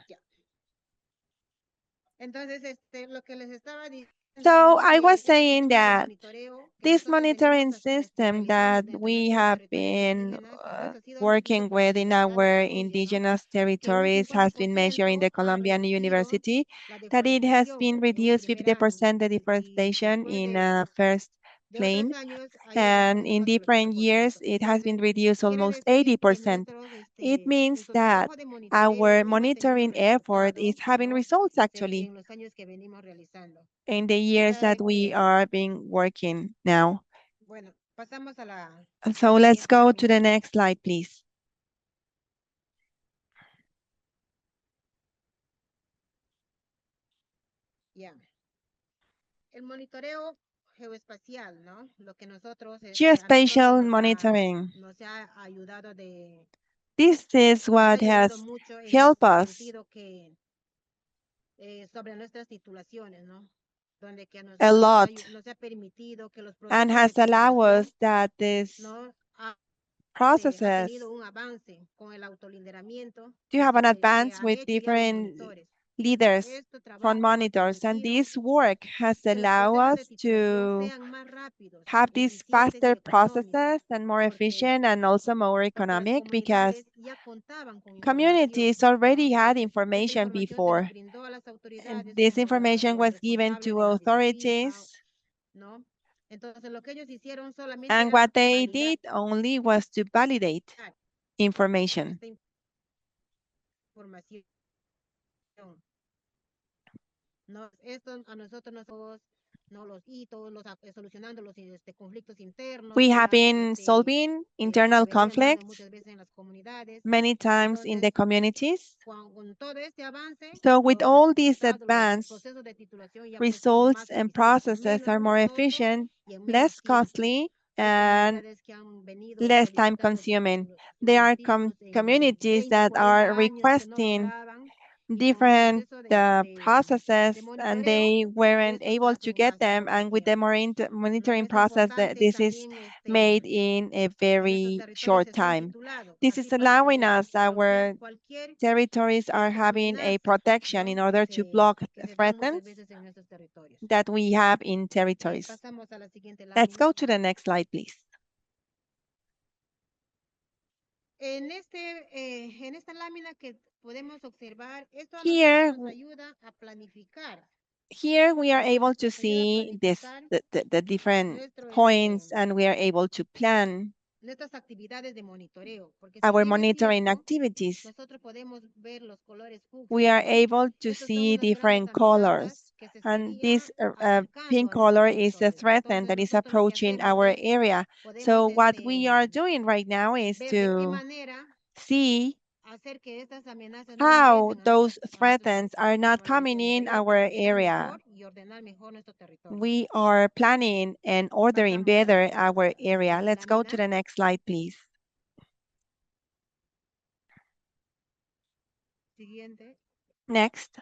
Entonces, lo que les estaba diciendo, So ¿no? I Que was este saying sistema de that monitoreo que this nosotros monitoring venimos system realizando that dentro de we nuestros have territorios been indígenas, pues ha sido medido working por la with in Universidad de our Columbia, ¿no? indigenous Que un territories has been measured in the 50% ha Colombian reducido University, la that it has deforestación been en un reduced primer año. 50% the Y deforestation después in de claims, and in different years, it has been reduced almost 80%. It means that our monitoring effort is having results actually in the years that we are been working now. So let's go to the next slide, please. El monitoreo geoespacial, ¿no? Lo que nosotros, Geospatial monitoring. nos ha ayudado de, This is what has helped us sobre nuestras titulaciones, ¿no? Donde que a lot nos ha permitido que los and has allowed us that this ¿no? processes un avance con el autolideramiento to have an advance with different leaders from monitors, and this work has allowed us to have these faster processes and more efficient and also more economic because communities already had information before. And this information was given to authorities, and what they did only was to validate information. We have been solving internal conflicts many times in the communities. So with all these advanced results and processes are more efficient, less costly, and less time consuming. There are communities that are requesting different processes and they weren't able to get them, and with the monitoring process this is made in a very short time. This is allowing us, our territories are having a protection in order to block threats that we have in territories. Let's go to the next slide, please. En esta lámina que podemos observar, esto Here, nos ayuda a planificar. Here we are able to see this, the different points, and we are able to plan our monitoring activities. We are able to see different colors, and this pink color is a threat that is approaching our area. So what we are doing right now is to see how those threats are not coming in our area. We are planning and ordering better our area. Let's go to the next slide, please. Next.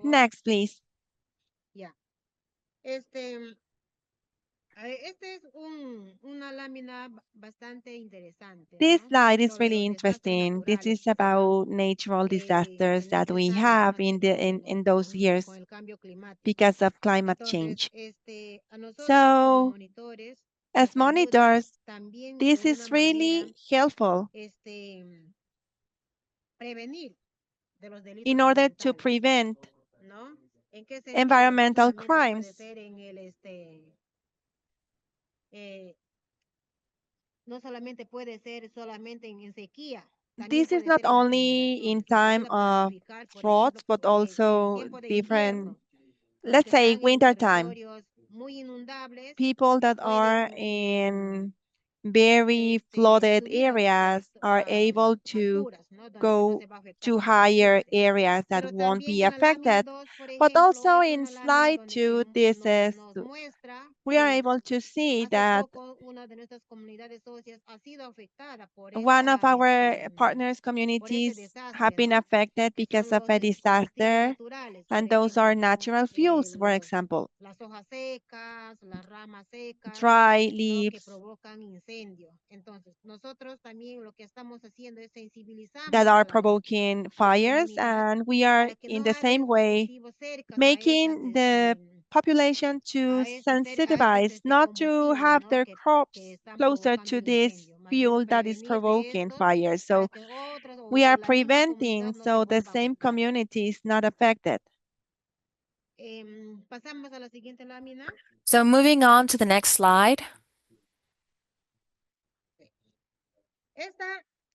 Next, please. Este es una lámina bastante interesante. This slide is really interesting. This is about natural disasters that we have in those years because of climate change. So, as monitors, this is really helpful in order to prevent environmental crimes. This is not only in time of floods, but also different, let's say, winter time. People that are in very flooded areas are able to go to higher areas that won't be affected. But also in slide 2, this is, we are able to see that one of our partners communities have been affected because of a disaster, and those are natural fuels, for example. Dry leaves that are provoking fires, and we are in the same way making the population to sensitize not to have their crops closer to this fuel that is provoking fire. So we are preventing so the same community is not affected. Pasamos a la siguiente lámina. So moving on to the next slide.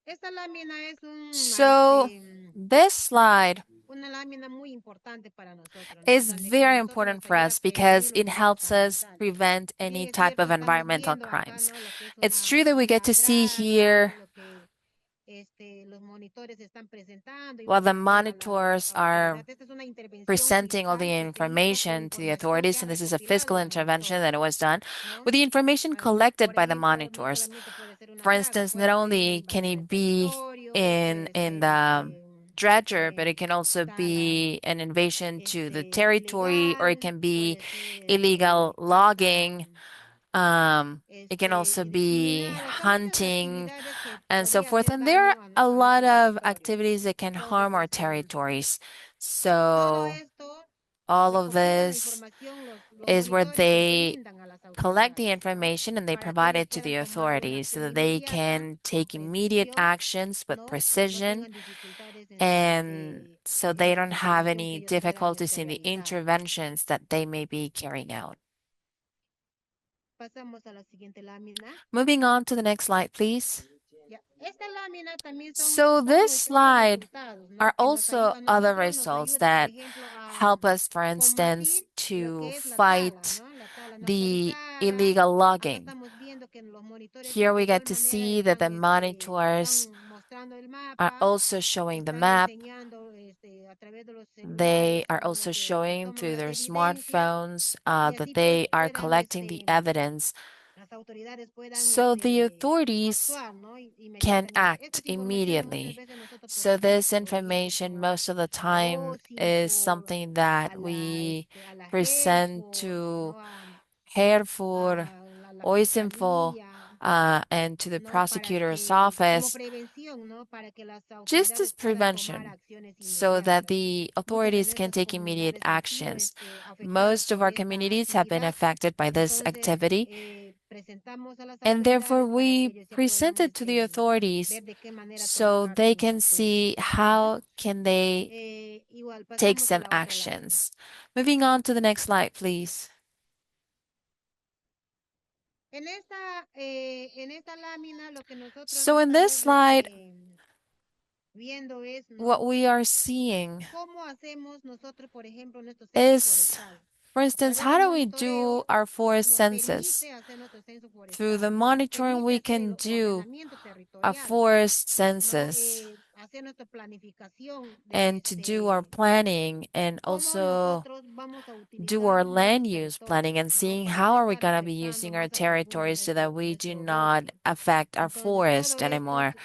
Esta lámina es So this slide una lámina muy importante para nosotros, ¿no? is Donde very nosotros important nos for ayuda a us because prevenir it los helps delitos us ambientales. prevent Si any bien es type of cierto, estamos environmental viendo acá, crimes. ¿no? Lo que es It's true that we get to see here lo que los monitores están presentando, while the información a la monitors are autoridad. Esta es una intervención presenting all the fiscal que se hizo con information to the información authorities, ya and this is a recopilada de fiscal los intervention that monitores, was done ¿no? with the information collected Por by the ejemplo, no monitors. solamente puede ser una For plaga, instance, puede not ser una only can invasión de it be territorio, in puede ser the dredger, but it can also tala be an invasion to the territory, or it ilegal, can be puede ser illegal logging. It can also be indiscriminada, son muchas hunting actividades que and so podría forth. hacer And there are daño a a lot nuestro of territorio. activities that can harm our Entonces, territories. todo So esto all of recopilan la this información los is where monitores y they brindan a las collect the autoridades, ¿no? information and they Para que provide ellos it to puedan the tomar una authorities so acción that they inmediata, can con take immediate precisión, actions with ¿no? Y no precision, tengan dificultades and so en they la don't have intervención que any ellos puedan difficulties in the realizar. interventions that they may be carrying out. Pasamos a la siguiente lámina. Moving on to the next slide, please. Ya. Esta lámina también So son this otros slide resultados, ¿no? are Que nos also a other nosotros nos results ayuda, por that ejemplo, a help us, for instance, combatir lo to que es la tala, fight ¿no? La tala no the autorizada. illegal Acá logging. estamos viendo que los monitores Here we de igual get to manera see that the monitors están mostrando el are mapa, also showing the están map. enseñando a través de los They celulares, are ¿no? Lo also que showing toman through las their evidencias smartphones y that así they are puedan collecting the evidence las autoridades puedan so the authorities actuar, ¿no? can Inmediatamente. act Esta información muchas immediately. veces nosotros So presentamos this por ejemplo information como most of the a la time OSI, is por something that a la we a la JEP, present por to no Hereford, la Oisenfo, fiscalía, and to the no para prosecutor's que como office, prevención, no para que las just as autoridades puedan tomar prevention, acciones so that inmediatas. the Muchas de authorities can nuestras take immediate comunidades han sido actions. afectadas Most of por our esta communities have been actividad. affected by this Entonces, activity, presentamos a las and therefore autoridades para que we ellos ya puedan present it to the authorities ver de qué manera tomar so they las can acciones see how necesarias. can they Igual, take pasamos a some la otra lámina. actions. Moving on to the next slide, please. En esta lámina lo que nosotros So in this slide, viendo es, what ¿no? we are seeing ¿Cómo hacemos nosotros, por ejemplo, nuestro censo is, forestal? for A instance, través how del do we do monitoreo our forest nos census? permite hacer nuestro censo Through the forestal, ¿no? Nos monitoring, permite we hacer can el do ordenamiento a territorial, forest ¿no? census Hacer nuestra planificación and to do our planning, and cómo also nosotros vamos a do utilizar our nuestros land use planning territorios, and ¿no? seeing Para how no are we estar going to be afectando using our más a futuro territories so that we do nuestro not bosque. affect our Entonces, forest todo esto, anymore.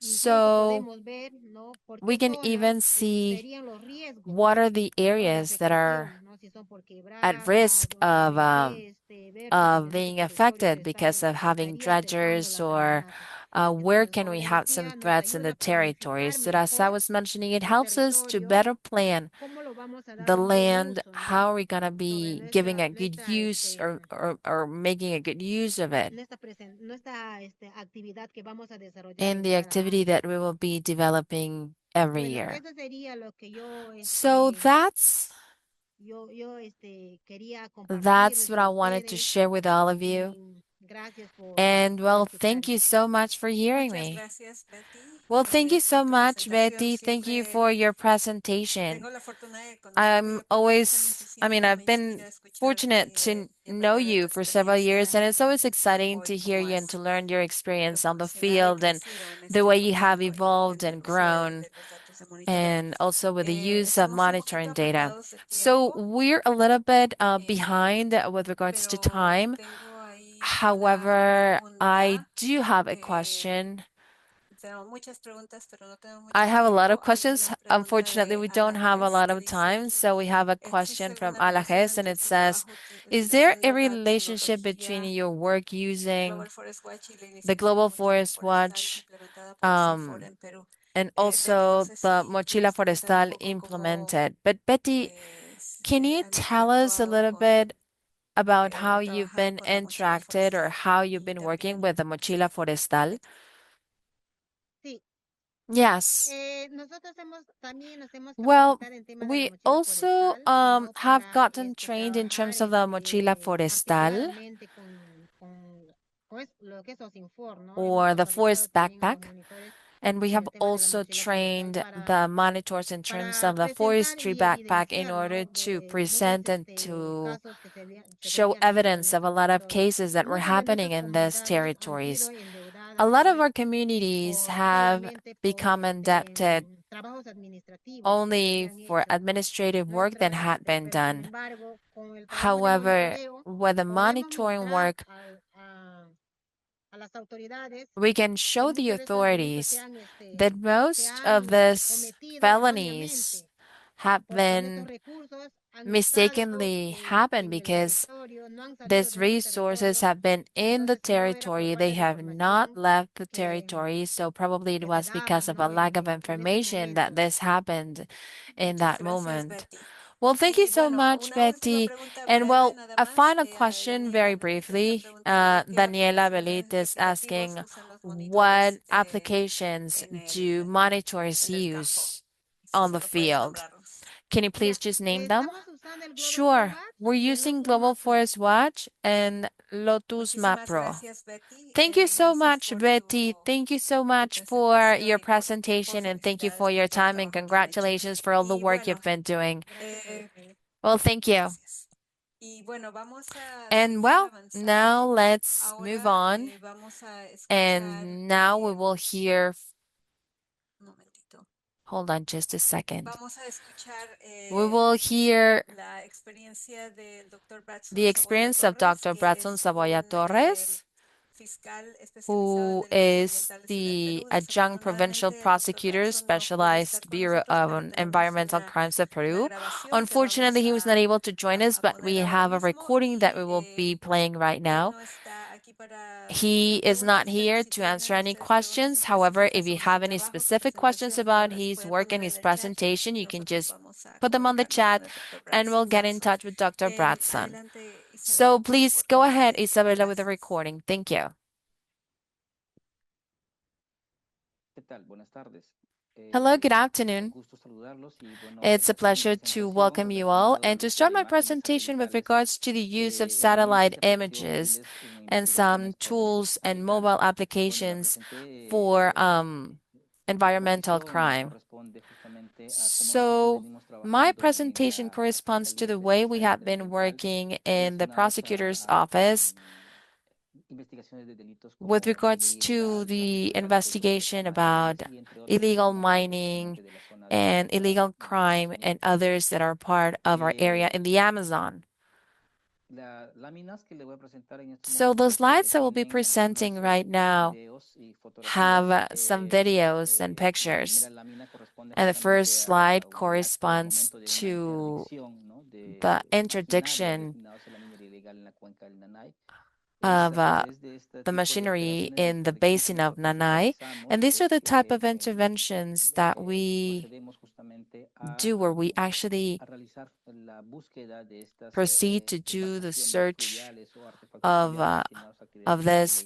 incluso So podemos ver, ¿no? Por we qué can zonas even see serían los riesgos, what ¿no? are the ¿No? De areas that are afectación, ¿no? Si son por at quebradas risk o por vértices en este being territorio affected que because of having estaría afectando dredgers, la or caminata. where Entonces, can como we le have some decía, nos threats in ayuda the a planificar territories. So as I mejor was mentioning, it el helps us to territorio, better plan cómo lo vamos a dar the un buen land. uso, ¿no? How are we going to Sobre be giving a good use, or making a good use of it nuestra actividad que vamos a desarrollar in en the cada activity año. that we will be developing every Bueno, year. eso sería lo que So quería that's compartirles what con I wanted to ustedes. share with all of you. Gracias And well, por thank you escucharme. so much for hearing Muchas me. gracias, Betty, Well, thank you por so tu much, presentación. Betty. Thank you Siempre for your presentation. tengo la fortuna de I'm conocerte, pero siempre me always, I mean, siempre I've me been inspira escucharte fortunate y, to y know aprender de tu you for several years, and experiencia it's always y cómo exciting hoy to hear cómo you and to has learn your experience on the evolucionado y field and crecido en the este way you have manejo evolved y el and uso grown, de los datos de monitoreo. and also with the use of Estamos un poquito monitoring data. apretados de So tiempo, we're a little bit eh, behind with regards to pero time. tengo ahí una However, I pregunta. do have a eh, question. Tengo muchas preguntas, pero no tengo I mucho have a lot of tiempo. Hay questions. una pregunta Unfortunately, de we don't have a Alajes lot que of dice, time. So we have a ¿existe question from alguna relación Alajes, and entre it su says, trabajo is there a utilizando la relationship between tecnología your work Global using Forest Watch y la the iniciativa Global Mochila Forest Forestal Watch implementada por CIFOR um, en Perú? and Betty, no also sé the si Mochila puedes comentar un Forestal poco cómo implemented? But Betty, can you han tell us a interactuado little con bit about o how you've trabajado been con la Mochila interacted, or Forestal how you've y been working también with the Mochila Forestal? Sí, Yes. Nosotros también nos hemos Well, capacitado en tema de la we mochila also forestal, ¿no? have Para gotten trained in trabajar terms of the mochila forestal articuladamente con pues, lo que es OSINFOR, ¿no? Hemos or the capacitado forest también a los backpack. monitores And we en have el tema de la also mochila forestal trained the monitors in terms of the presentar forestry y backpack in evidenciar, order ¿no? to De present muchos and to casos que se show venían dando en evidence of a estos lot of territorios. cases that were Muchas de happening nuestras in these comunidades han territories. sido A endeudadas, lot of pues, our communities have solamente become por indebted trabajos administrativos, ¿no? Que se only han for hecho, ¿no? administrative work that had been Pero sin done. embargo, con el trabajo de However, monitoreo, with the podemos monitoring mostrar work, a las autoridades we can que show the muchos de estos delitos authorities that most of these cometido felonies erróneamente, have porque nuestros been recursos han estado mistakenly happened en el because territorio, no han salido these de nuestro resources territorio. have been in the Entonces, no era por territory. They falta de have not información left the que, territory. So probably it que se was daba, because of a ¿no? lack of En estos information that momentos. this happened in Muchas that gracias, moment. Betty. Well, thank you Y so bueno, much, una última Betty. pregunta And breve well, nada a más. final question very Daniela te está briefly. preguntando qué Daniela aplicaciones Belit is recreativos asking usan los what monitores applications do monitors en el campo. use Si on se the lo puedes field? nombrarnos. Can you please Mira, just name them? estamos usando el Global Forest Sure. Watch We're y el using Lotus Global Map Pro. Forest Watch and Lotus Map Muchísimas Pro. gracias, Betty. Thank you so Gracias much, por Betty. Thank you so much for presentación your y por tu tiempo. presentation, and thank you for Felicidades your por todo el time, and trabajo que han hecho. congratulations for all the Y work bueno, you've been doing. Gracias a eh, ustedes. Well, thank you. gracias. Y bueno, vamos a And seguir well, avanzando. now let's move Ahora on. vamos a escuchar. And now we will hear. Un momentito. Hold on just a second. Vamos a escuchar We will hear la experiencia del Dr. Bradson the experience of Torres, Dr. que Bradson es Saboya Torres, fiscal especializado who en delitos is ambientales en el the Perú. adjunct provincial Desafortunadamente, el Dr. prosecutor, Bradson no pudo estar specialized con Bureau nosotros, of pero tenemos Environmental Crimes of la Peru. grabación que Unfortunately, vamos he was not able to join us, a but we poner ahora have a mismo. recording that we will Y be playing right él now. no está aquí para He responder is not preguntas, pero here si to tienen answer any ustedes preguntas questions. en However, if específicas you sobre su have any trabajo, su specific questions presentación, bueno, about las his puede work and poner en his el chat y presentation, you can nosotros just vamos a put them on the comunicarnos con chat el Dr. and we'll get in Bradson. touch with Dr. Bradson. Adelante, So Isabela, please por go favor. ahead, Isabella, with the Gracias. recording. Thank you. Hello, good afternoon. It's a pleasure to welcome you all and to start my presentation with regards to the use of satellite images and some tools and mobile applications for environmental crime. So my presentation corresponds to the way we have been working in the prosecutor's office with regards to the investigation about illegal mining and illegal crime and others that are part of our area in the Amazon. So the slides I will be presenting right now have some videos and pictures. And the first slide corresponds to the interdiction of the machinery in the basin of Nanay. And these are the type of interventions that we do where we actually proceed to do the search of this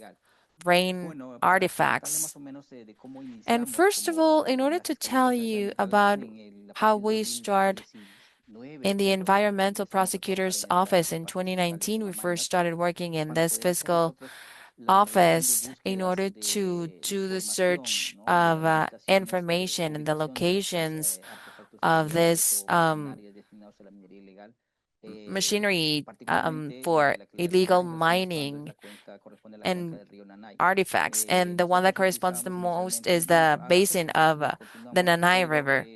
brain artifacts. And first of all, in order to tell you about how we start in the Environmental Prosecutor's Office in 2019, we first started working in this fiscal office in order to do the search of information and the locations of this machinery for illegal mining and artifacts. And the one that corresponds the most is the basin of the Nanay River.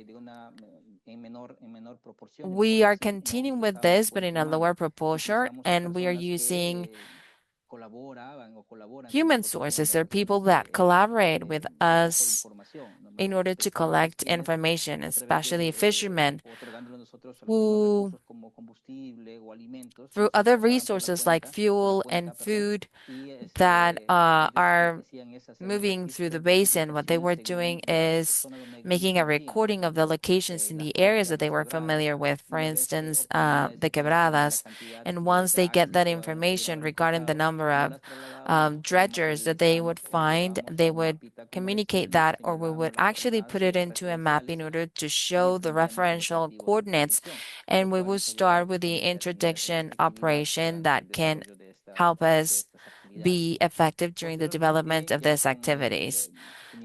We are continuing with this, but in a lower proportion, and we are using human sources. There are people that collaborate with us in order to collect information, especially fishermen who, through other resources like fuel and food that are moving through the basin, what they were doing is making a recording of the locations in the areas that they were familiar with, for instance, the quebradas. And once they get that information regarding the number number of dredgers that they would find, they would communicate that, or we would actually put it into a map in order to show the referential coordinates. And we would start with the interdiction operation that can help us be effective during the development of these activities.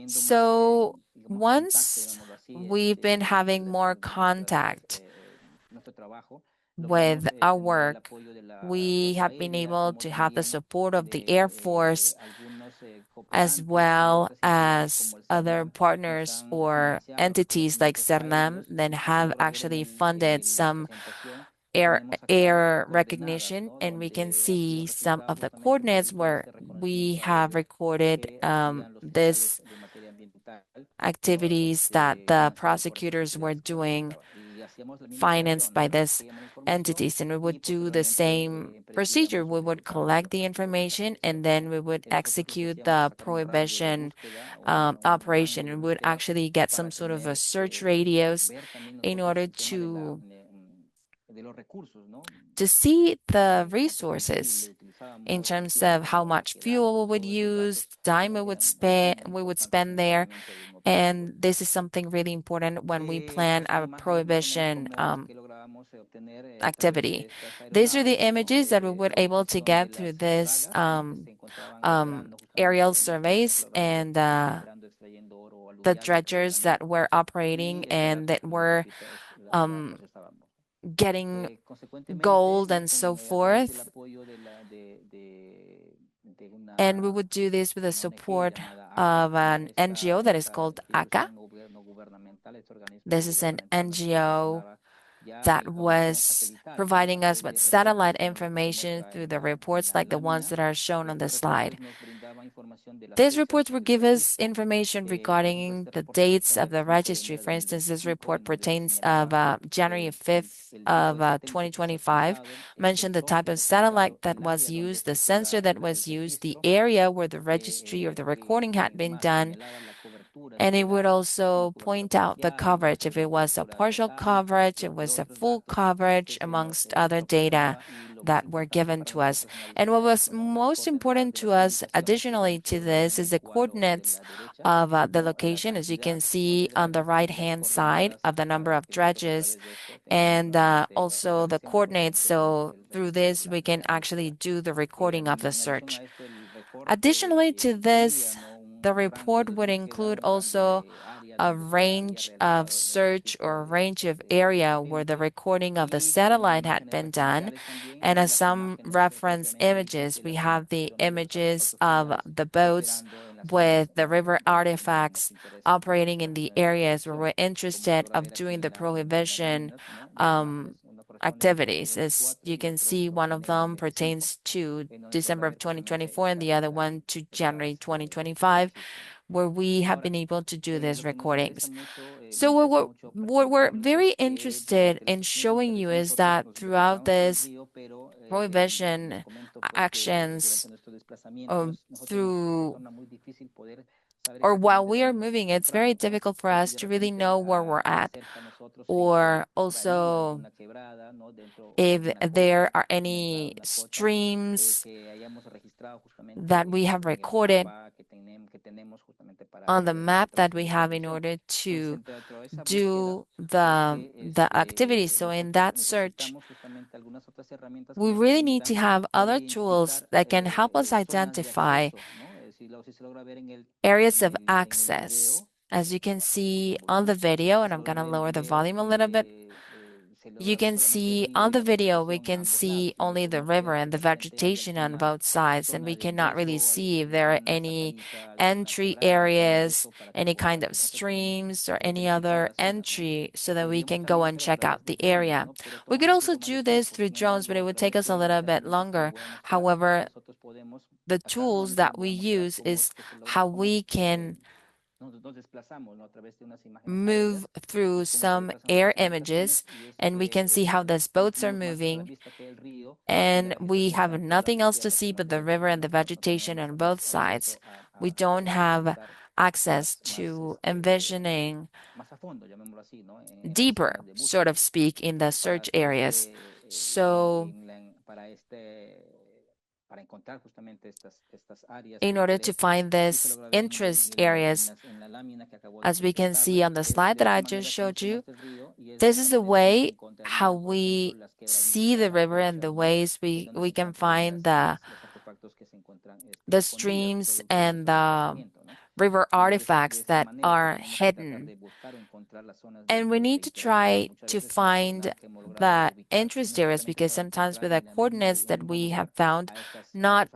So once we've been having more contact with our work, we have been able to have the support of the Air Force as well as other partners or entities like CERNAM that have actually funded some air recognition, and we can see some of the coordinates where we have recorded this activities that the prosecutors were doing financed by these entities, and we would do the same procedure. We would collect the information and then we would execute the prohibition operation, and we would actually get some sort of a search radios in order to see the resources in terms of how much fuel we would use, time we would spend there. And this is something really important when we plan a prohibition activity. These are the images that we were able to get through this aerial surveys, and the dredgers that were operating and that were getting gold and so forth. And we would do this with the support of an NGO that is called ACA. This is an NGO that was providing us with satellite information through the reports like the ones that are shown on the slide. These reports would give us information regarding the dates of the registry. For instance, this report pertains of January 5th of 2025, mentioned the type of satellite that was used, the sensor that was used, the area where the registry or the recording had been done, and it would also point out the coverage, if it was a partial coverage, it was a full coverage, amongst other data that were given to us. And what was most important to us, additionally to this, is the coordinates of the location, as you can see on the right-hand side of the number of dredges, and also the coordinates. So through this, we can actually do the recording of the search. Additionally to this, the report would include also a range of search or range of area where the recording of the satellite had been done. And as some reference images, we have the images of the boats with the river artifacts operating in the areas where we're interested of doing the prohibition activities. As you can see, one of them pertains to December of 2024 and the other one to January 2025, where we have been able to do these recordings. So what we're very interested in showing you is that throughout this prohibition actions, while we are moving, it's very difficult for us to really know where we're at, or also if there are any streams that we have recorded on the map that we have in order to do the activities. So in that search, we really need to have other tools that can help us identify areas of access. As you can see on the video, and I'm going to lower the volume a little bit, you can see on the video, we can see only the river and the vegetation on both sides, and we cannot really see if there are any entry areas, any kind of streams or any other entry so that we can go and check out the area. We could also do this through drones, but it would take us a little bit longer. However, the tools that we use is how we can move through some air images, and we can see how these boats are moving, and we have nothing else to see but the river and the vegetation on both sides. We don't have access to envisioning deeper, so to speak, in the search areas. So in order to find these interest areas. As we can see on the slide that I just showed you, this is the way how we see the river and the ways we can find the streams and the river artifacts that are hidden. And we need to try to find the interest areas, because sometimes with the coordinates that we have found, not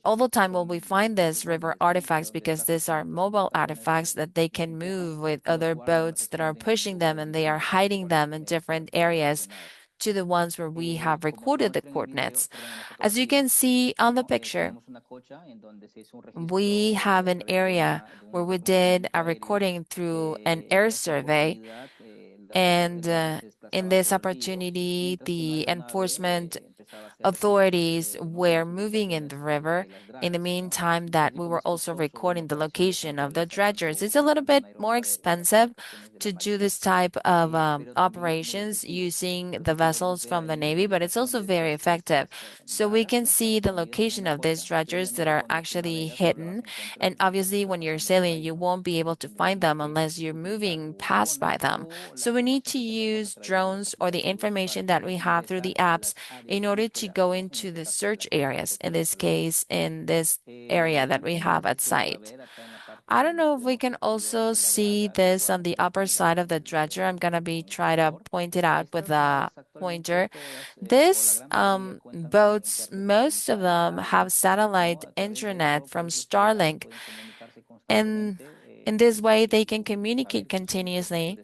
all the time will we find these river artifacts, because these are mobile artifacts that they can move with other boats that are pushing them, and they are hiding them in different areas to the ones where we have recorded the coordinates. As you can see on the picture, we have an area where we did a recording through an air survey. And in this opportunity, the enforcement authorities were moving in the river in the meantime that we were also recording the location of the dredgers. It's a little bit more expensive to do this type of operations using the vessels from the Navy, but it's also very effective. So we can see the location of these dredgers that are actually hidden. And obviously, when you're sailing, you won't be able to find them unless you're moving past by them. So we need to use drones or the information that we have through the apps in order to go into the search areas, in this case, in this area that we have at site. I don't know if we can also see this on the upper side of the dredger. I'm gonna be try to point it out with a pointer. These boats, most of them have satellite internet from Starlink, and in this way they can communicate continuously.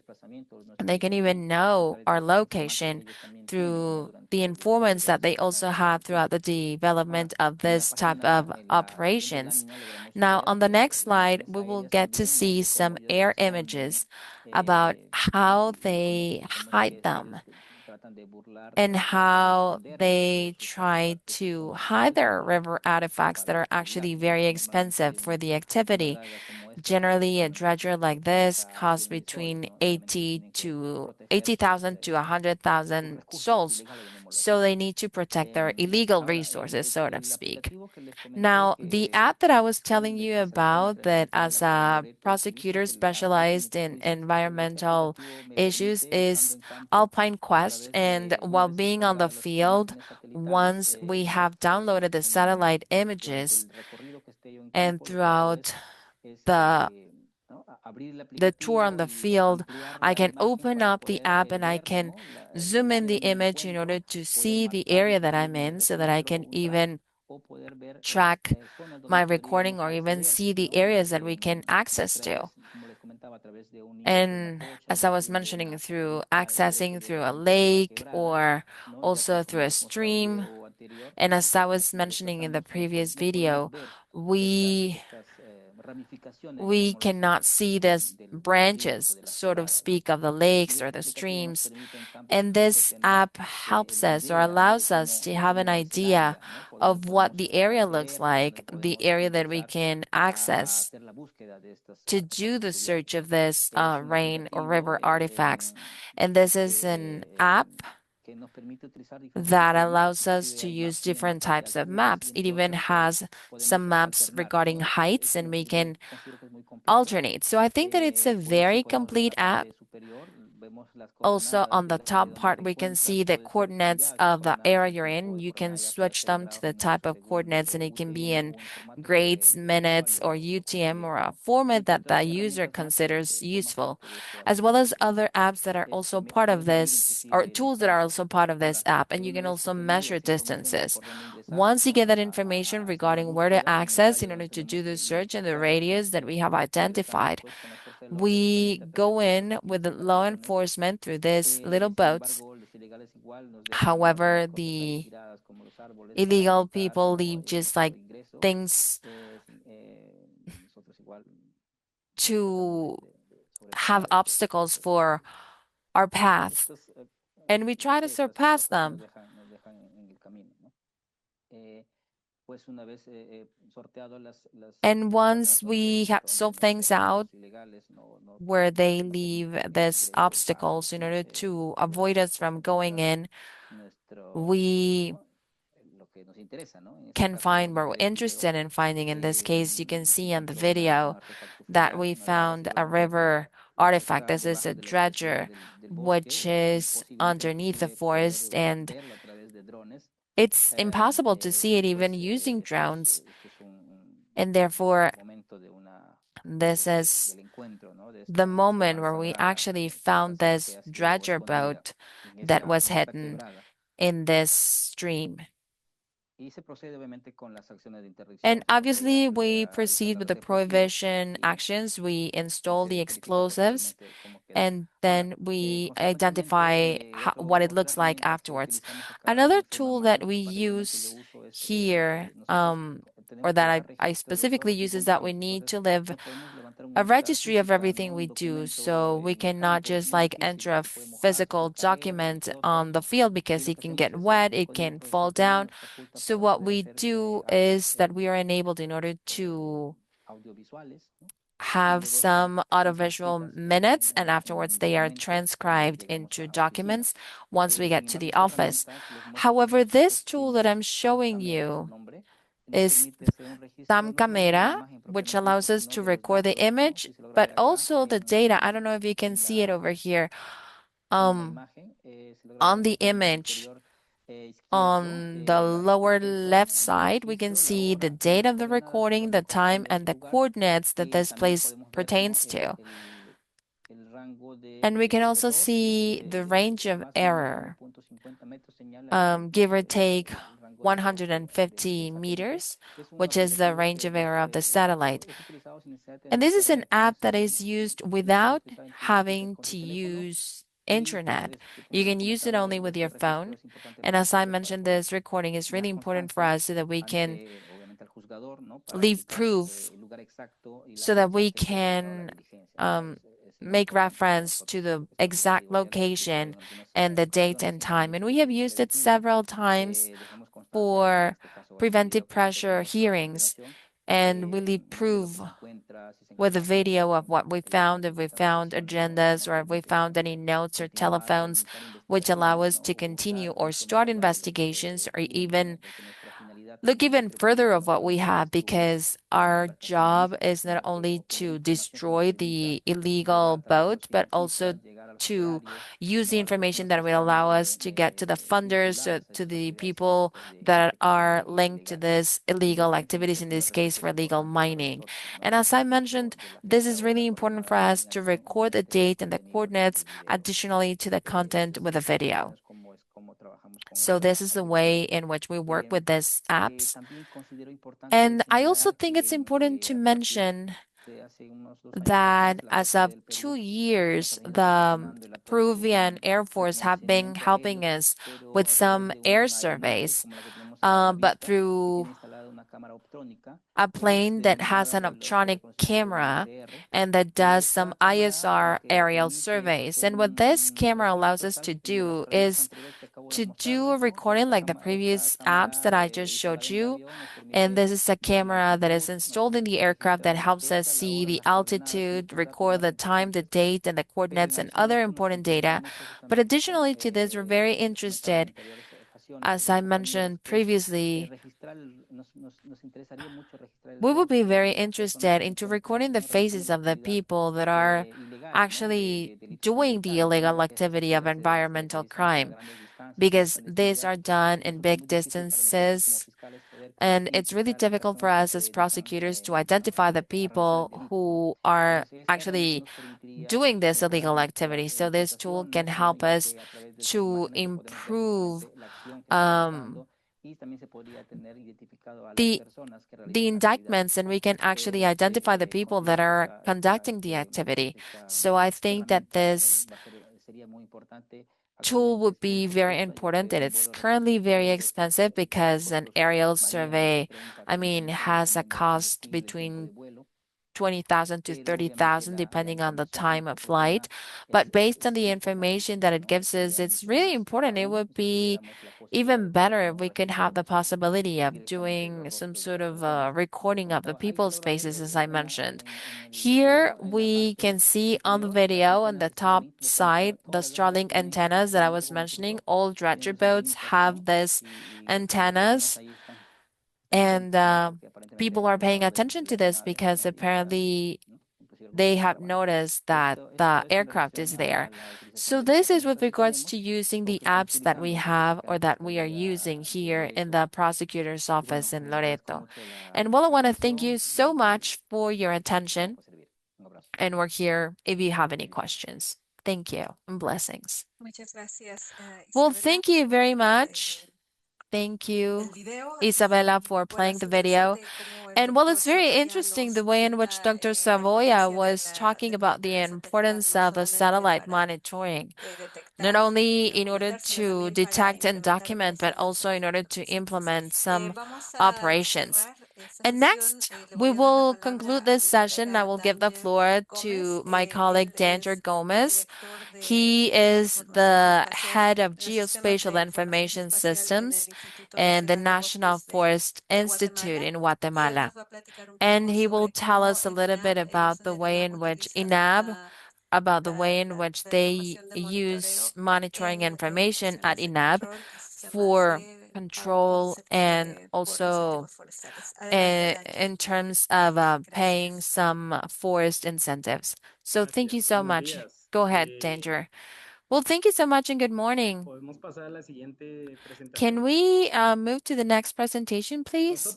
They can even know our location through the informants that they also have throughout the development of this type of operations. Now, on the next slide, we will get to see some air images about how they hide them and how they try to hide their river artifacts that are actually very expensive for the activity. Generally, a dredger like this costs between 80,000 to 100,000 sols. So they need to protect their illegal resources, so to speak. Now, the app that I was telling you about, that as a prosecutor specialized in environmental issues, is Alpine Quest. And while being on the field, once we have downloaded the satellite images and throughout the tour on the field, I can open up the app and I can zoom in the image in order to see the area that I'm in, so that I can even track my recording or even see the areas that we can access to. And as I was mentioning, through accessing through a lake or also through a stream. And as I was mentioning in the previous video, we cannot see these branches, so to speak, of the lakes or the streams. And this app helps us or allows us to have an idea of what the area looks like, the area that we can access to do the search of this rain or river artifacts. And this is an app that allows us to use different types of maps. It even has some maps regarding heights, and we can alternate. So I think that it's a very complete app. Also, on the top part, we can see the coordinates of the area you're in. You can switch them to the type of coordinates, and it can be in grades, minutes, or UTM, or a format that the user considers useful, as well as other apps that are also part of this, or tools that are also part of this app. And you can also measure distances. Once you get that information regarding where to access in order to do the search and the radius that we have identified, we go in with the law enforcement through these little boats. However, the illegal people leave just like things to have obstacles for our path, and we try to surpass them. And once we have solved things out where they leave these obstacles in order to avoid us from going in, we can find, we're interested in finding. In this case, you can see on the video that we found a river artifact. This is a dredger, which is underneath the forest, and it's impossible to see it even using drones. And therefore, this is the moment where we actually found this dredger boat that was hidden in this stream. And obviously, we proceed with the prohibition actions. We install the explosives, and then we identify what it looks like afterwards. Another tool that we use here, or that I specifically use, is that we need to leave a registry of everything we do. So we cannot just like enter a physical document on the field because it can get wet, it can fall down. So what we do is that we are enabled, in order to have some audiovisual minutes, and afterwards they are transcribed into documents once we get to the office. However, this tool that I'm showing you is Camera, which allows us to record the image, but also the data. I don't know if you can see it over here. On the image, on the lower left side, we can see the date of the recording, the time, and the coordinates that this place pertains to. And we can also see the range of error, give or take 150 meters, which is the range of error of the satellite. And this is an app that is used without having to use internet. You can use it only with your phone. And as I mentioned, this recording is really important for us so that we can leave proof, so that we can make reference to the exact location and the date and time. And we have used it several times for preventive pressure hearings, and we leave proof with a video of what we found, if we found agendas, or if we found any notes or telephones, which allow us to continue or start investigations, or even look even further of what we have, because our job is not only to destroy the illegal boat, but also to use the information that will allow us to get to the funders, to the people that are linked to this illegal activities, in this case for illegal mining. And as I mentioned, this is really important for us to record the date and the coordinates additionally to the content with a video. So this is the way in which we work with these apps. And I also think it's important to mention that as of 2 years, the Peruvian Air Force have been helping us with some air surveys, but through a plane that has an optronic camera and that does some ISR aerial surveys. And what this camera allows us to do is to do a recording like the previous apps that I just showed you. And this is a camera that is installed in the aircraft that helps us see the altitude, record the time, the date, and the coordinates, and other important data. But additionally to this, we're very interested, as I mentioned previously, we would be very interested into recording the faces of the people that are actually doing the illegal activity of environmental crime, because these are done in big distances. And it's really difficult for us as prosecutors to identify the people who are actually doing this illegal activity. So this tool can help us to improve the indictments, and we can actually identify the people that are conducting the activity. So I think that this tool would be very important, and it's currently very expensive because an aerial survey, has a cost between 20,000 to 30,000 depending on the time of flight. But based on the information that it gives us, it's really important. It would be even better if we could have the possibility of doing some sort of recording of the people's faces, as I mentioned. Here we can see on the video on the top side the Starlink antennas that I was mentioning. All dredger boats have these antennas And people are paying attention to this because apparently they have noticed that the aircraft is there. So this is with regards to using the apps that we have or that we are using here in the prosecutor's office in Loreto. And well, I want to thank you so much for your attention. And we're here if you have any questions. Thank you and blessings. Muchas gracias, Well, Isabela, thank you very por, much. Thank you, el video. Isabella, for playing the video. And well, it's very interesting the way in which Dr. Savoya was talking about the importance of a satellite monitoring, not only in order to detect and document, but also in order to implement some operations. And next, we will conclude this session. I will give the floor to my colleague, Danger Gomez. He is the head of Geospatial Information Systems and the National Forest Institute in Guatemala. And he will tell us a little bit about the way in which about the way in which they use monitoring information at INAB for control and also in terms of paying some forest incentives. So thank you so much. Go ahead, Danger. Well, thank you so much and good morning. Can we move to the next presentation, please?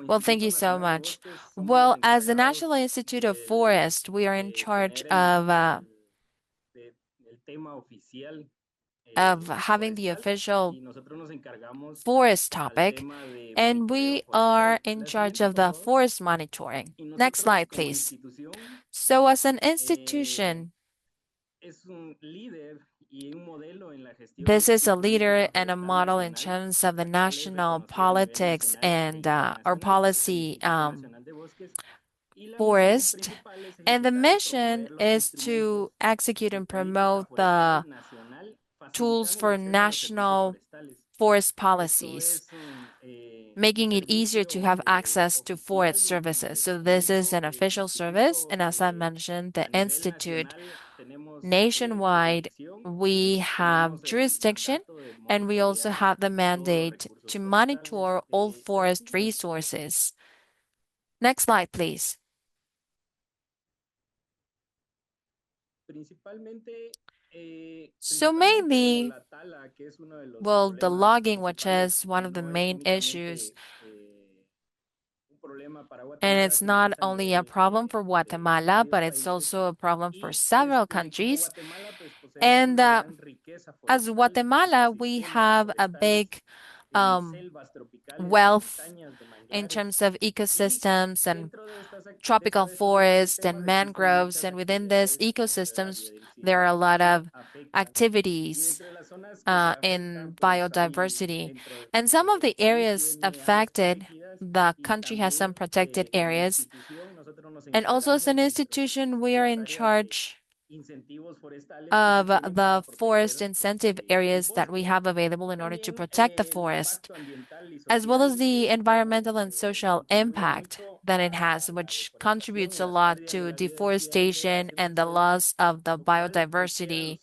Well, thank you so much. Well, as the National Institute of Forest, we are in charge of having the official forest topic, and we are in charge of the forest monitoring. Next slide, please. So as an institution, this is a leader and a model in terms of the national politics and our policy forest. And the mission is to execute and promote the tools for national forest policies, making it easier to have access to forest services. So this is an official service. And as I mentioned, the Institute nationwide, we have jurisdiction and we also have the mandate to monitor all forest resources. Next slide, please. So mainly, well, the logging, which is one of the main issues, and it's not only a problem for Guatemala, but it's also a problem for several countries. And as Guatemala, we have a big wealth in terms of ecosystems and tropical forests and mangroves. And within these ecosystems, there are a lot of activities in biodiversity. And some of the areas affected, the country has some protected areas. And also as an institution, we are in charge of the forest incentive areas that we have available in order to protect the forest, as well as the environmental and social impact that it has, which contributes a lot to deforestation and the loss of the biodiversity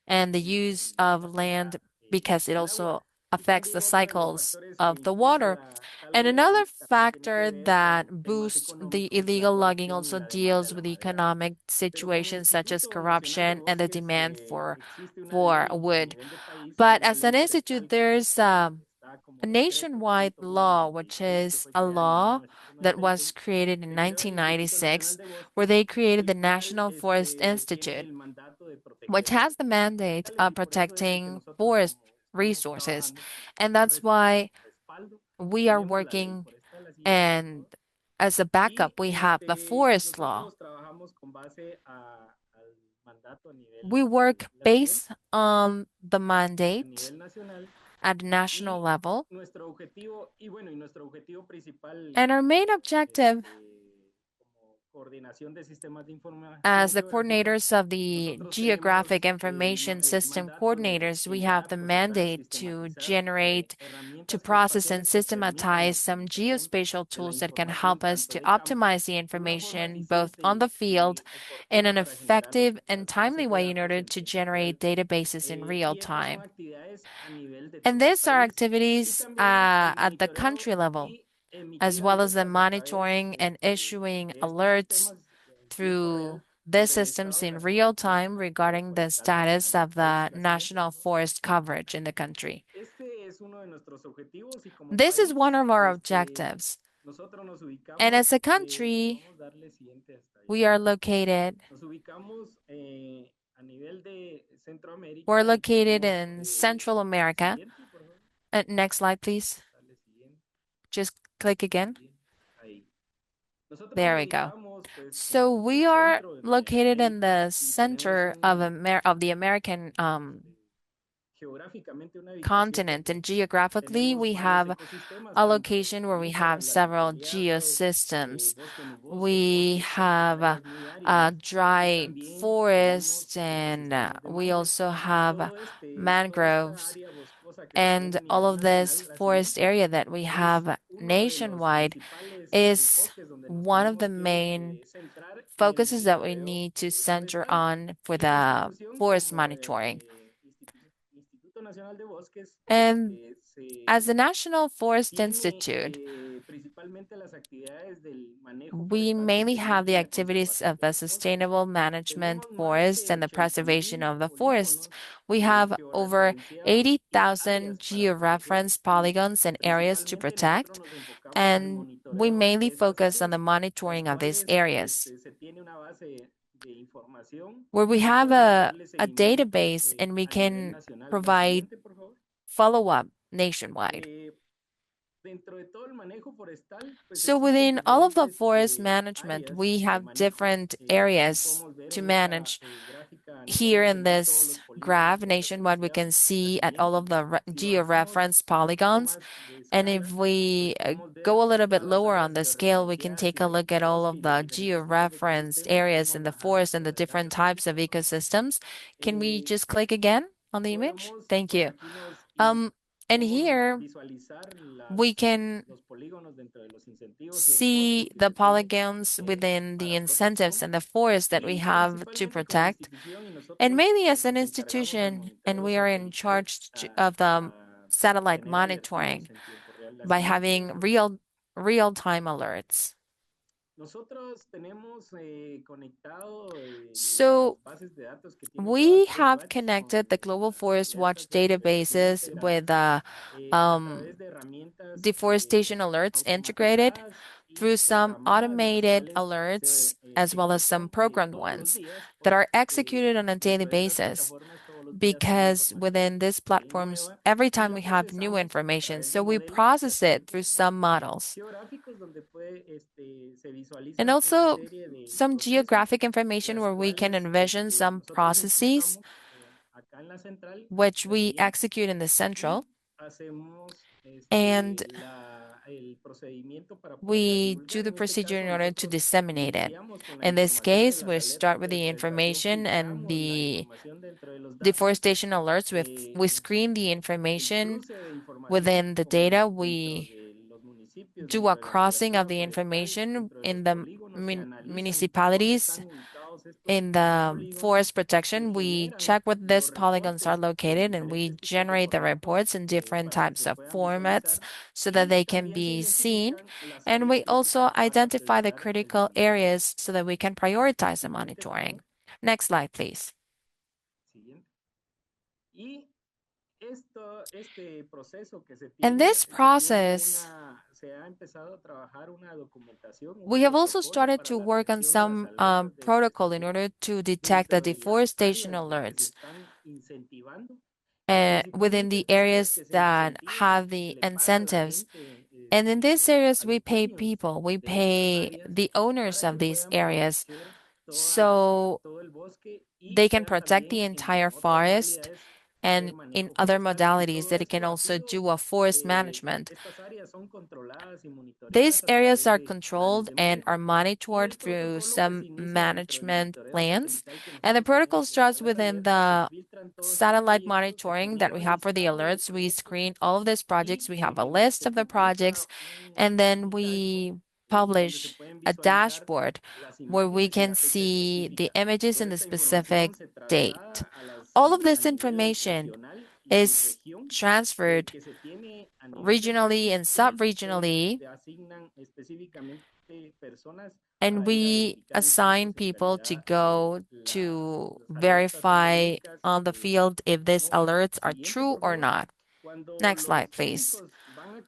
and the use of land, because it also affects the cycles of the water. And another factor that boosts the illegal logging also deals with economic situations such as corruption and the demand for wood. But as an institute, there's a nationwide law, which is a law that was created in 1996, where they created the National Forest Institute, which has the mandate of protecting forest resources. And that's why we are working, and as a backup, we have the forest law. We work based on the mandate at national level. And our main objective as the coordinators of the Geographic Information System coordinators, we have the mandate to generate, to process and systematize some geospatial tools that can help us to optimize the information both on the field in an effective and timely way in order to generate databases in real time. And these are activities at the country level. as well as the monitoring and issuing alerts through these systems in real time regarding the status of the national forest coverage in the country. This is one of our objectives. And as a country, we are located in Central America. Next slide, please. Just click again. There we go. So we are located in the center of the American continent, and geographically we have a location where we have several geosystems. We have a dry forest, and we also have mangroves. And all of this forest area that we have nationwide is one of the main focuses that we need to center on for the forest monitoring. And as the National Forest Institute, we mainly have the activities of the sustainable management forest and the preservation of the forests. We have over 80,000 georeference polygons and areas to protect, and we mainly focus on the monitoring of these areas, where we have a database and we can provide follow-up nationwide. So within all of the forest management, we have different areas to manage. Here in this graph, nationwide, we can see at all of the georeference polygons. And if we go a little bit lower on the scale, we can take a look at all of the georeferenced areas in the forest and the different types of ecosystems. Can we just click again on the image? Thank you. And here we can see the polygons within the incentives and the forest that we have to protect. And mainly as an institution, and we are in charge of the satellite monitoring by having real-time alerts. So we have connected the Global Forest Watch databases with deforestation alerts integrated through some automated alerts as well as some programmed ones that are executed on a daily basis, because within these platforms, every time we have new information, so we process it through some models. And also some geographic information where we can envision some processes which we execute in the central. And we do the procedure in order to disseminate it. In this case, we start with the information and the deforestation alerts. We screen the information within the data. We do a crossing of the information in the municipalities. In the forest protection, we check where these polygons are located, and we generate the reports in different types of formats so that they can be seen. And we also identify the critical areas so that we can prioritize the monitoring. Next slide, please. In this process, we have also started to work on some protocol in order to detect the deforestation alerts within the areas that have the incentives. And in these areas, we pay people, we pay the owners of these areas, so they can protect the entire forest, and in other modalities that it can also do a forest management. These areas are controlled and are monitored through some management plans, and the protocol starts within the satellite monitoring that we have for the alerts. We screen all of these projects. We have a list of the projects, and then we publish a dashboard where we can see the images in the specific date. All of this information is transferred regionally and sub-regionally, and we assign people to go to verify on the field if these alerts are true or not. Next slide, please.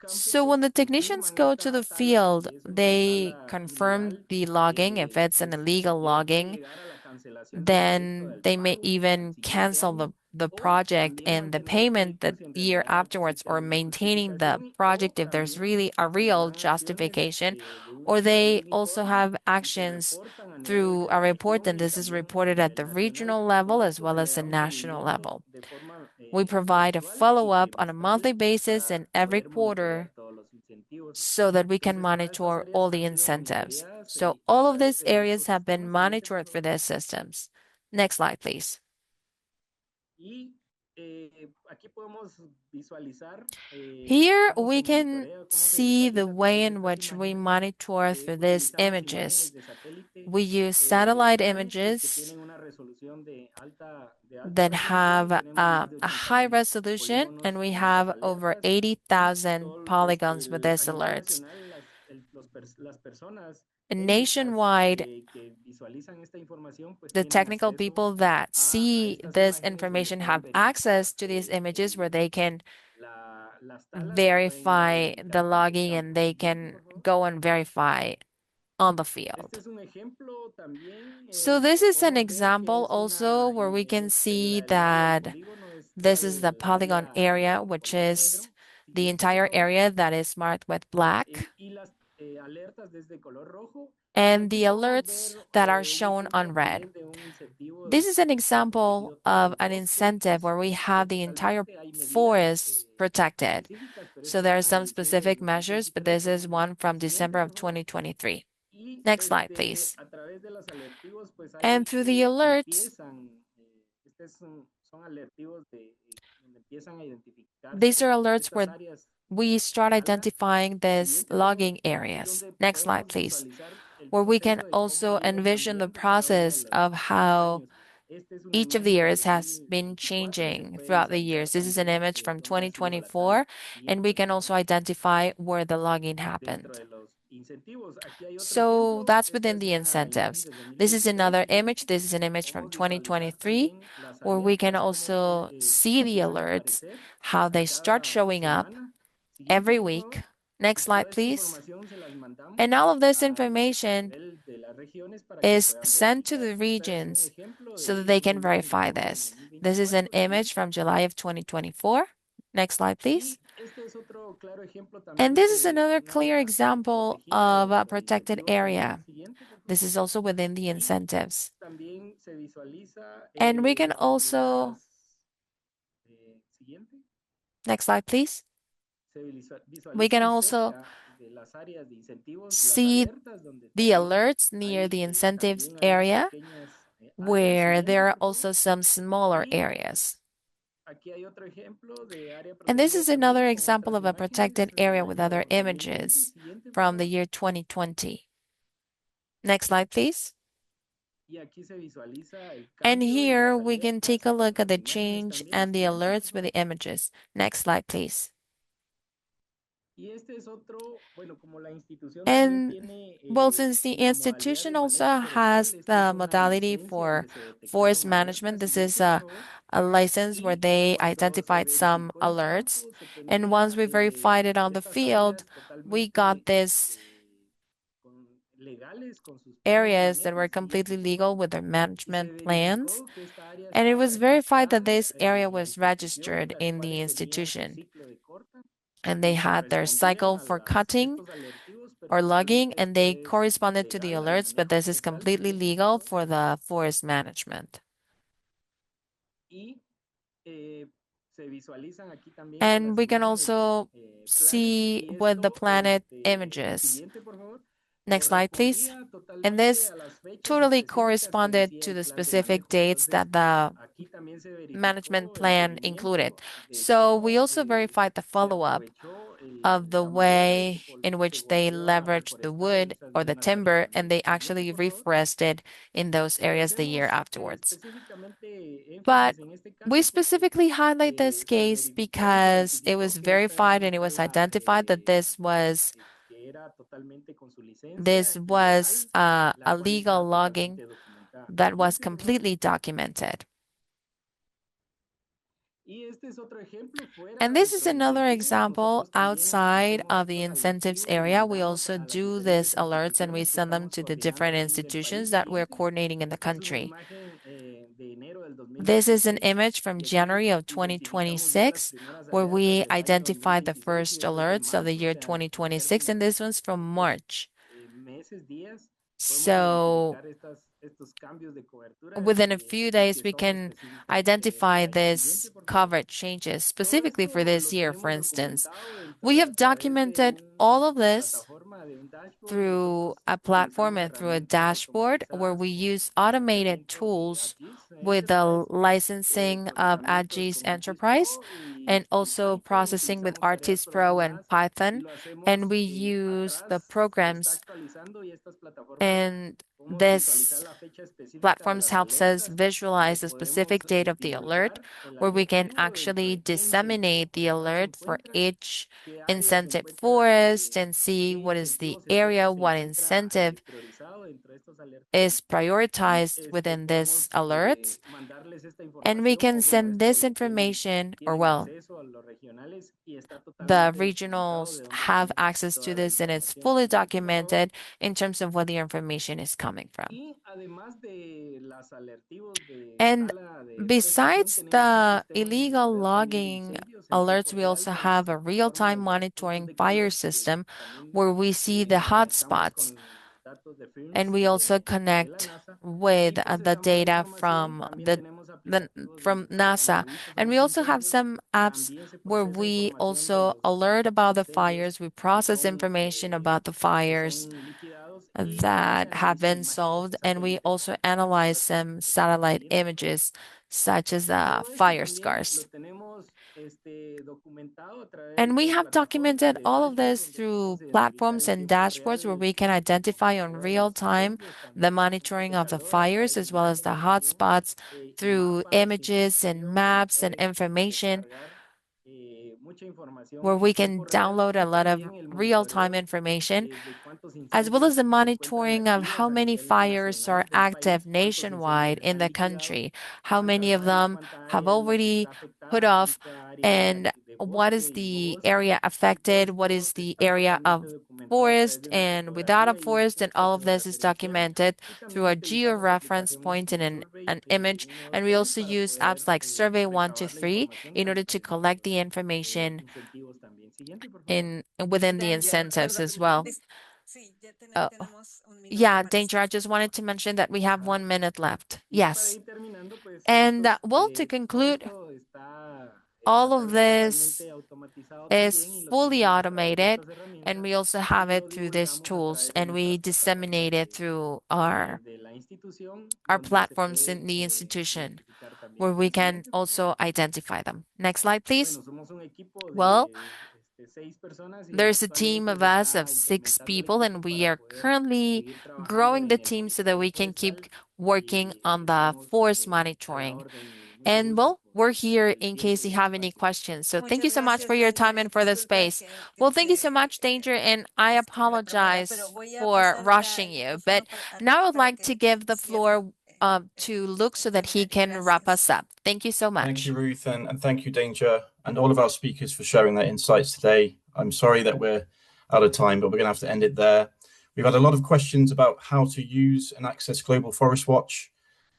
So when the technicians go to the field, they confirm the logging. If it's an illegal logging, then they may even cancel the project and the payment the year afterwards, or maintaining the project if there's really a real justification. Or they also have actions through a report, and this is reported at the regional level as well as the national level. We provide a follow-up on a monthly basis and every quarter so that we can monitor all the incentives. So all of these areas have been monitored for their systems. Next slide, please. Here we can see the way in which we monitor through these images. We use satellite images that have a high resolution, and we have over 80,000 polygons with these alerts. Nationwide, the technical people that see this information have access to these images where they can verify the logging, and they can go and verify on the field. So this is an example also where we can see that this is the polygon area, which is the entire area that is marked with black, and the alerts that are shown on red. This is an example of an incentive where we have the entire forest protected. So there are some specific measures, but this is one from December of 2023. Next slide, please. And through the alerts, these are alerts where we start identifying these logging areas. Next slide, please. Where we can also envision the process of how each of the areas has been changing throughout the years. This is an image from 2024, and we can also identify where the logging happened. So that's within the incentives. This is another image. This is an image from 2023, where we can also see the alerts, how they start showing up every week. Next slide, please. And all of this information is sent to the regions so that they can verify this. This is an image from July of 2024. Next slide, please. And this is another clear example of a protected area. This is also within the incentives. And we can also, next slide, please. We can also see the alerts near the incentives area, where there are also some smaller areas. And this is another example of a protected area with other images from the year 2020. Next slide, please. And here we can take a look at the change and the alerts with the images. Next slide, please. And well, since the institution also has the modality for forest management, this is a license where they identified some alerts. And once we verified it on the field, we got these areas that were completely legal with their management plans. And it was verified that this area was registered in the institution. And they had their cycle for cutting or logging, and they corresponded to the alerts, but this is completely legal for the forest management. And we can also see with the planet images. Next slide, please. And this totally corresponded to the specific dates that the management plan included. So we also verified the follow-up of the way in which they leveraged the wood or the timber, and they actually reforested in those areas the year afterwards. But we specifically highlight this case because it was verified and it was identified that this was a legal logging that was completely documented. And this is another example outside of the incentives area. We also do these alerts and we send them to the different institutions that we're coordinating in the country. This is an image from January of 2026, where we identified the first alerts of the year 2026, and this one's from March. So within a few days, we can identify this coverage changes specifically for this year, for instance. We have documented all of this through a platform and through a dashboard where we use automated tools with the licensing of ArcGIS Enterprise and also processing with Artist Pro and Python. And we use the programs, and this platforms helps us visualize the specific date of the alert, where we can actually disseminate the alert for each incentive forest and see what is the area, what incentive is prioritized within this alerts. And we can send this information, or well, the regionals have access to this and it's fully documented in terms of where the information is coming from. And besides the illegal logging alerts, we also have a real-time monitoring fire system where we see the hotspots. And we also connect with the data from from NASA. And we also have some apps where we also alert about the fires. We process information about the fires that have been solved. And we also analyze some satellite images, such as fire scars. And we have documented all of this through platforms and dashboards where we can identify on real time the monitoring of the fires as well as the hotspots through images and maps and information, where we can download a lot of real-time information, as well as the monitoring of how many fires are active nationwide in the country, how many of them have already put off, and what is the area affected, what is the area of forest and without a forest, and all of this is documented through a geo-reference point and an image. And we also use apps like Survey 123 in order to collect the information within the incentives as well. Yeah, Danger, I just wanted to mention that we have 1 minute left. Yes. And well, to conclude, all of this is fully automated, and we also have it through these tools, and we disseminate it through our platforms in the institution, where we can also identify them. Next slide, please. Well, there's a team of us of 6 people, and we are currently growing the team so that we can keep working on the forest monitoring. And well, we're here in case you have any questions. So thank you so much for your time and for the space. Well, thank you so much, Danger, and I apologize for rushing you. But now I would like to give the floor to Luke so that he can wrap us up. Thank you so much. Thank you, Ruth, and thank you, Danger, and all of our speakers for sharing their insights today. I'm sorry that we're out of time, but we're going to have to end it there. We've had a lot of questions about how to use and access Global Forest Watch.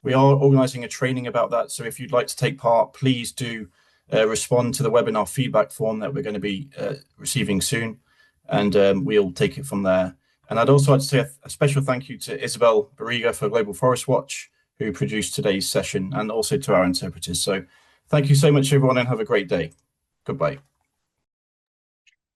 We are organizing a training about that, so if you'd like to take part, please do respond to the webinar feedback form that we're going to be receiving soon, and we'll take it from there. And I'd also like to say a special thank you to Isabel Barriga for Global Forest Watch, who produced today's session, and also to our interpreters. So thank you so much, everyone, and have a great day. Goodbye.